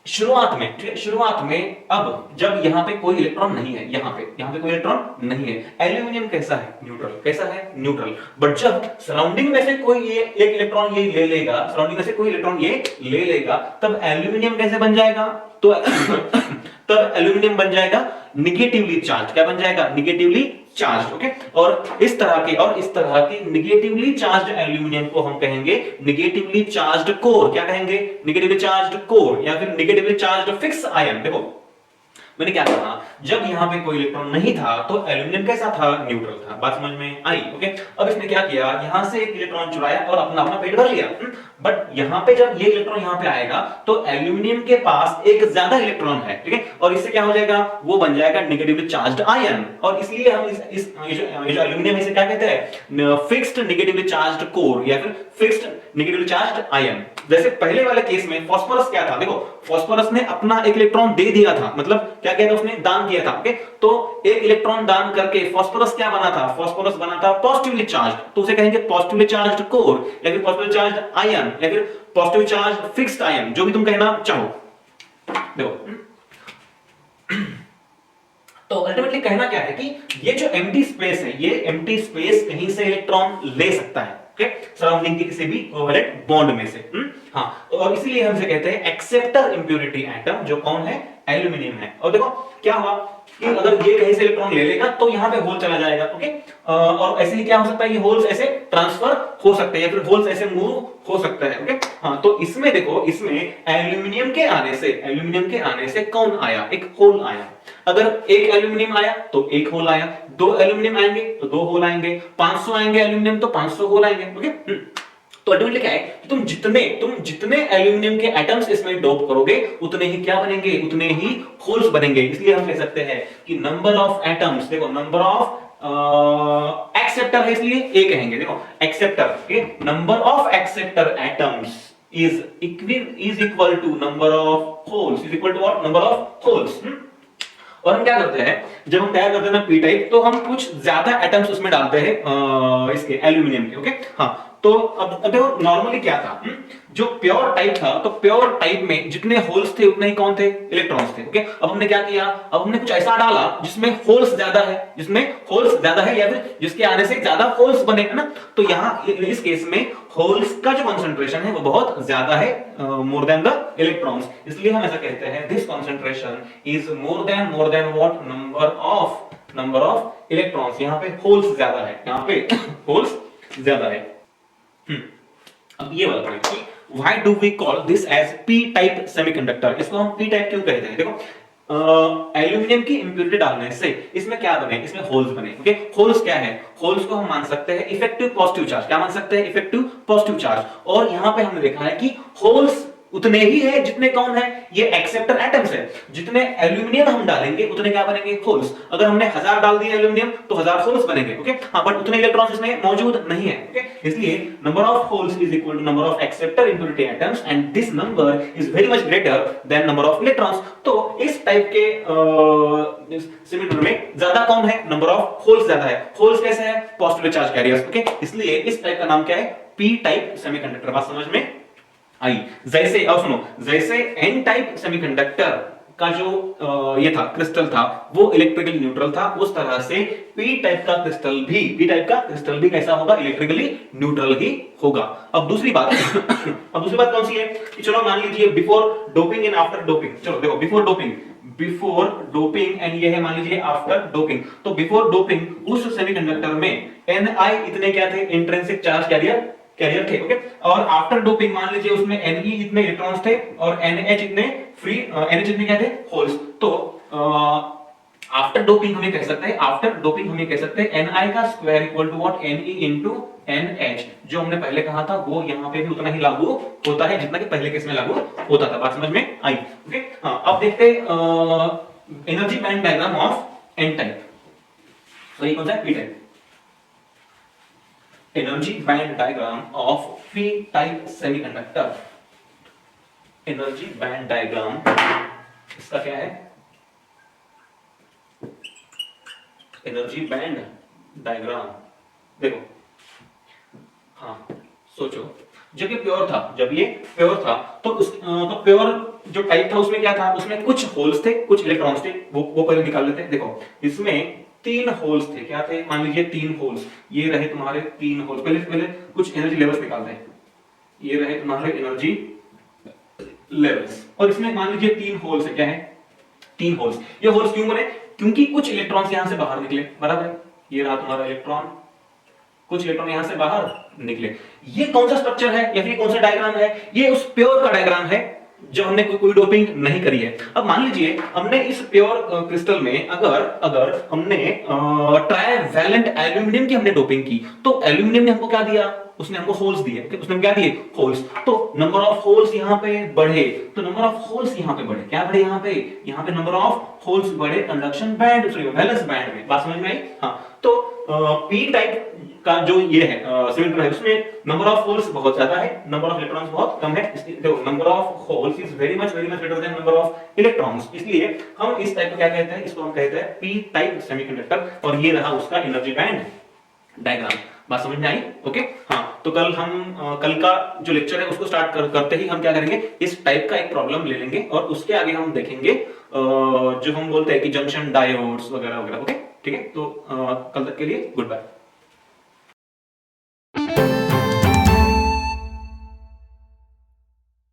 शुरुआत में, ठीक है, शुरुआत में अब जब यहां पे कोई इलेक्ट्रॉन नहीं है, यहां पे कोई इलेक्ट्रॉन नहीं है, एल्यूमिनियम कैसा है? न्यूट्रल। कैसा है? न्यूट्रल। बट जब सराउंडिंग में से कोई ये एक इलेक्ट्रॉन ये ले लेगा, सराउंडिंग में से कोई इलेक्ट्रॉन ये ले लेगा, तब एल्यूमिनियम कैसे बन जाएगा? तो तब एल्यूमिनियम बन जाएगा निगेटिवली चार्ज। क्या बन जाएगा? Negatively charge, okay. और इस तरह के निगेटिवली चार्ज्ड एल्यूमिनियम को हम कहेंगे निगेटिवली चार्ज्ड कोर। क्या कहेंगे? निगेटिवली चार्ज्ड कोर या फिर निगेटिवली चार्ज्ड फिक्स आयन। देखो मैंने क्या कहा, जब यहां पे कोई इलेक्ट्रॉन नहीं था तो एल्यूमिनियम कैसा था? न्यूट्रल था। बात समझ में आई? ओके। अब इसने क्या किया, यहां से एक इलेक्ट्रॉन चुराया और अपना अपना पेट भर लिया। बट यहां पे जब ये इलेक्ट्रॉन यहां पे आएगा तो एल्यूमिनियम के पास एक ज्यादा इलेक्ट्रॉन है, ठीक है, और इससे क्या हो जाएगा? वो बन जाएगा नेगेटिवली चार्ज्ड आयन। और इसलिए हम ये जो एल्यूमिनियम इसे क्या कहते हैं? फिक्स्ड नेगेटिवली चार्ज्ड कोर या फिर फिक्स्ड नेगेटिवली चार्ज्ड आयन। जैसे पहले वाले केस में फास्फोरस क्या था? देखो फास्फोरस ने अपना एक इलेक्ट्रॉन दे दिया था, मतलब क्या कहते हैं, उसने दान किया था, ओके। तो एक इलेक्ट्रॉन दान करके फास्फोरस क्या बना था? फास्फोरस बना था पॉजिटिवली चार्ज्ड, तो उसे कहेंगे पॉजिटिवली चार्ज्ड कोर या फिर पॉजिटिवली चार्ज्ड आयन या फिर पॉजिटिवली चार्ज्ड फिक्स्ड आयन, जो भी तुम कहना चाहो। देखो तो अल्टीमेटली कहना क्या है कि ये जो एम्प्टी स्पेस है, ये एम्प्टी स्पेस कहीं से इलेक्ट्रॉन ले सकता है, ओके, सराउंडिंग के किसी भी कोवेलेंट बॉन्ड में से। हाँ, और इसीलिए हम इसे कहते हैं एक्सेप्टर इंप्योरिटी एटम, जो कौन है? एल्यूमिनियम है। और देखो क्या हुआ कि अगर ये कहीं से इलेक्ट्रॉन ले लेगा तो यहां पे होल चला जाएगा, ओके। और ऐसे ही क्या हो सकता है, ये होल्स ऐसे ट्रांसफर हो सकते हैं या फिर होल्स ऐसे मूव हो सकता है, ओके। हाँ, तो इसमें देखो, इसमें एल्यूमिनियम के आने से कौन आया? एक होल आया। अगर एक एल्यूमिनियम आया तो एक होल आया, 2 एल्यूमिनियम आएंगे तो 2 होल आएंगे, 500 आएंगे एल्यूमिनियम तो 500 होल आएंगे, ओके। तो अल्टीमेटली क्या है कि तुम जितने एल्यूमिनियम के एटम्स इसमें डोप करोगे उतने ही क्या बनेंगे? उतने ही होल्स बनेंगे। इसलिए हम कह सकते हैं कि नंबर ऑफ एटम्स, देखो नंबर ऑफ एक्सेप्टर है इसलिए ए कहेंगे। देखो एक्सेप्टर के number of acceptor atoms is equal to number of holes, is equal to what? Number of holes. और हम क्या करते हैं, जब हम तैयार करते हैं ना पी टाइप, तो हम कुछ ज्यादा एटम्स उसमें डालते हैं इसके एल्यूमिनियम के, ओके। हाँ, तो अब देखो नॉर्मली क्या था, जो प्योर टाइप था, तो प्योर टाइप में जितने होल्स थे उतने ही कौन थे, इलेक्ट्रॉन्स थे। ओके, अब हमने क्या किया, अब हमने कुछ ऐसा डाला जिसमें होल्स ज्यादा है, जिसमें होल्स ज्यादा है, या फिर जिसके आने से ज्यादा होल्स बने, है ना। तो यहाँ इस केस में होल्स का जो कंसंट्रेशन है वो बहुत ज्यादा है, मोर देन द इलेक्ट्रॉन्स, इसलिए हम ऐसा कहते हैं this concentration is more than what, number of electrons. यहाँ पे होल्स ज्यादा है, यहाँ पे होल्स ज्यादा है। अब ये वाला पॉइंट कि why do we call this as P type semiconductor, इसको हम पी टाइप क्यों कहते हैं। देखो एल्यूमिनियम की इंप्योरिटी डालने से इसमें क्या बने, इसमें होल्स बने। ओके, होल्स क्या है, होल्स को हम मान सकते हैं इफेक्टिव पॉजिटिव चार्ज। क्या मान सकते हैं, इफेक्टिव पॉजिटिव चार्ज। और यहां पे हमने देखा है कि होल्स उतने ही है जितने कौन है, ये एक्सेप्टर एटम्स है। जितने एल्यूमिनियम हम डालेंगे उतने क्या बनेंगे, होल्स। अगर हमने 1000 डाल दिए एल्यूमिनियम तो 1000 होल्स बनेंगे। ओके, हां, बट उतने इलेक्ट्रॉन्स इसमें मौजूद नहीं है। ओके, इसलिए number of holes is equal to number of acceptor impurity atoms and this number is very much greater than number of electrons. तो इस टाइप के सेमीकंडक्टर में ज्यादा कौन है, नंबर ऑफ होल्स ज्यादा है। होल्स कैसे है, पॉजिटिव चार्ज कैरियर्स। ओके, इसलिए इस टाइप का नाम क्या है, पी टाइप सेमीकंडक्टर। बात समझ में आई। जैसे अब सुनो, जैसे एन टाइप सेमीकंडक्टर का जो ये था, क्रिस्टल था, वो इलेक्ट्रिकली न्यूट्रल था, उस तरह से पी टाइप का क्रिस्टल भी कैसा होगा, इलेक्ट्रिकली न्यूट्रल ही होगा। अब दूसरी बात अब दूसरी बात कौन सी है कि चलो मान लीजिए before doping and after doping. चलो देखो, बिफोर डोपिंग एंड ये है मान लीजिए आफ्टर डोपिंग। तो बिफोर डोपिंग उस सेमीकंडक्टर में Ni इतने क्या थे, इंट्रिंसिक चार्ज कैरियर थे। ओके, और आफ्टर डोपिंग मान लीजिए उसमें Ne इतने इलेक्ट्रॉन्स थे और NH इतने NH इतने क्या थे, होल्स। तो आफ्टर डोपिंग हमें कह सकते हैं Ni का square equal to what, Ne into NH। जो हमने पहले कहा था वो यहाँ पे भी उतना ही लागू होता है जितना कि पहले केस में लागू होता था। बात समझ में आई। ओके, हाँ, अब देखते energy band diagram of N type. तो ये कौन सा है, P type. Energy band diagram of P type semiconductor. Energy band diagram इसका क्या है, एनर्जी बैंड डायग्राम। देखो, हाँ, सोचो, जब ये प्योर था तो प्योर जो टाइप था उसमें क्या था, उसमें कुछ होल्स थे, कुछ इलेक्ट्रॉन्स थे। वो पहले निकाल लेते हैं। देखो, इसमें 3 होल्स थे। क्या थे, मान लीजिए 3 होल्स, ये रहे तुम्हारे 3 होल्स। पहले कुछ एनर्जी लेवल्स निकालते हैं। ये रहे तुम्हारे एनर्जी लेवल्स, और इसमें मान लीजिए 3 होल्स है। क्या है, 3 होल्स। ये होल्स क्यों बने, क्योंकि कुछ इलेक्ट्रॉन्स यहां से बाहर निकले, बराबर है। ये रहा तुम्हारा इलेक्ट्रॉन, कुछ इलेक्ट्रॉन यहां से बाहर निकले। ये कौन सा स्ट्रक्चर है या फिर कौन सा डायग्राम है, ये उस प्योर का डायग्राम है जब हमने कोई डोपिंग नहीं करी है। अब मान लीजिए हमने इस प्योर क्रिस्टल में अगर हमने ट्राइवैलेंट एल्यूमिनियम की हमने डोपिंग की, तो एल्यूमिनियम ने हमको क्या दिया, उसने हमको होल्स दिए। उसने क्या दिए, होल्स। तो नंबर ऑफ होल्स यहाँ पे बढ़े, तो नंबर ऑफ होल्स यहाँ पे बढ़े। क्या बढ़े, यहाँ पे नंबर ऑफ होल्स बढ़े conduction band, sorry valence band में। बात समझ में आई। हाँ, तो पी टाइप का जो ये है सिलेंडर है, उसमें नंबर ऑफ होल्स बहुत ज्यादा है, नंबर ऑफ इलेक्ट्रॉन्स बहुत कम है। देखो, number of holes is very much greater than number of electrons. इसलिए हम इस टाइप को क्या कहते हैं, इसको हम कहते हैं पी टाइप सेमीकंडक्टर। और ये रहा उसका एनर्जी बैंड डायग्राम। बात समझ में आई। ओके, हाँ, तो कल का जो लेक्चर है उसको स्टार्ट करते ही हम क्या करेंगे, इस टाइप का एक प्रॉब्लम ले लेंगे और उसके आगे हम देखेंगे जो हम बोलते हैं कि जंक्शन डायोड्स वगैरह वगैरह। ओके, ठीक है, तो कल तक के लिए गुड बाय।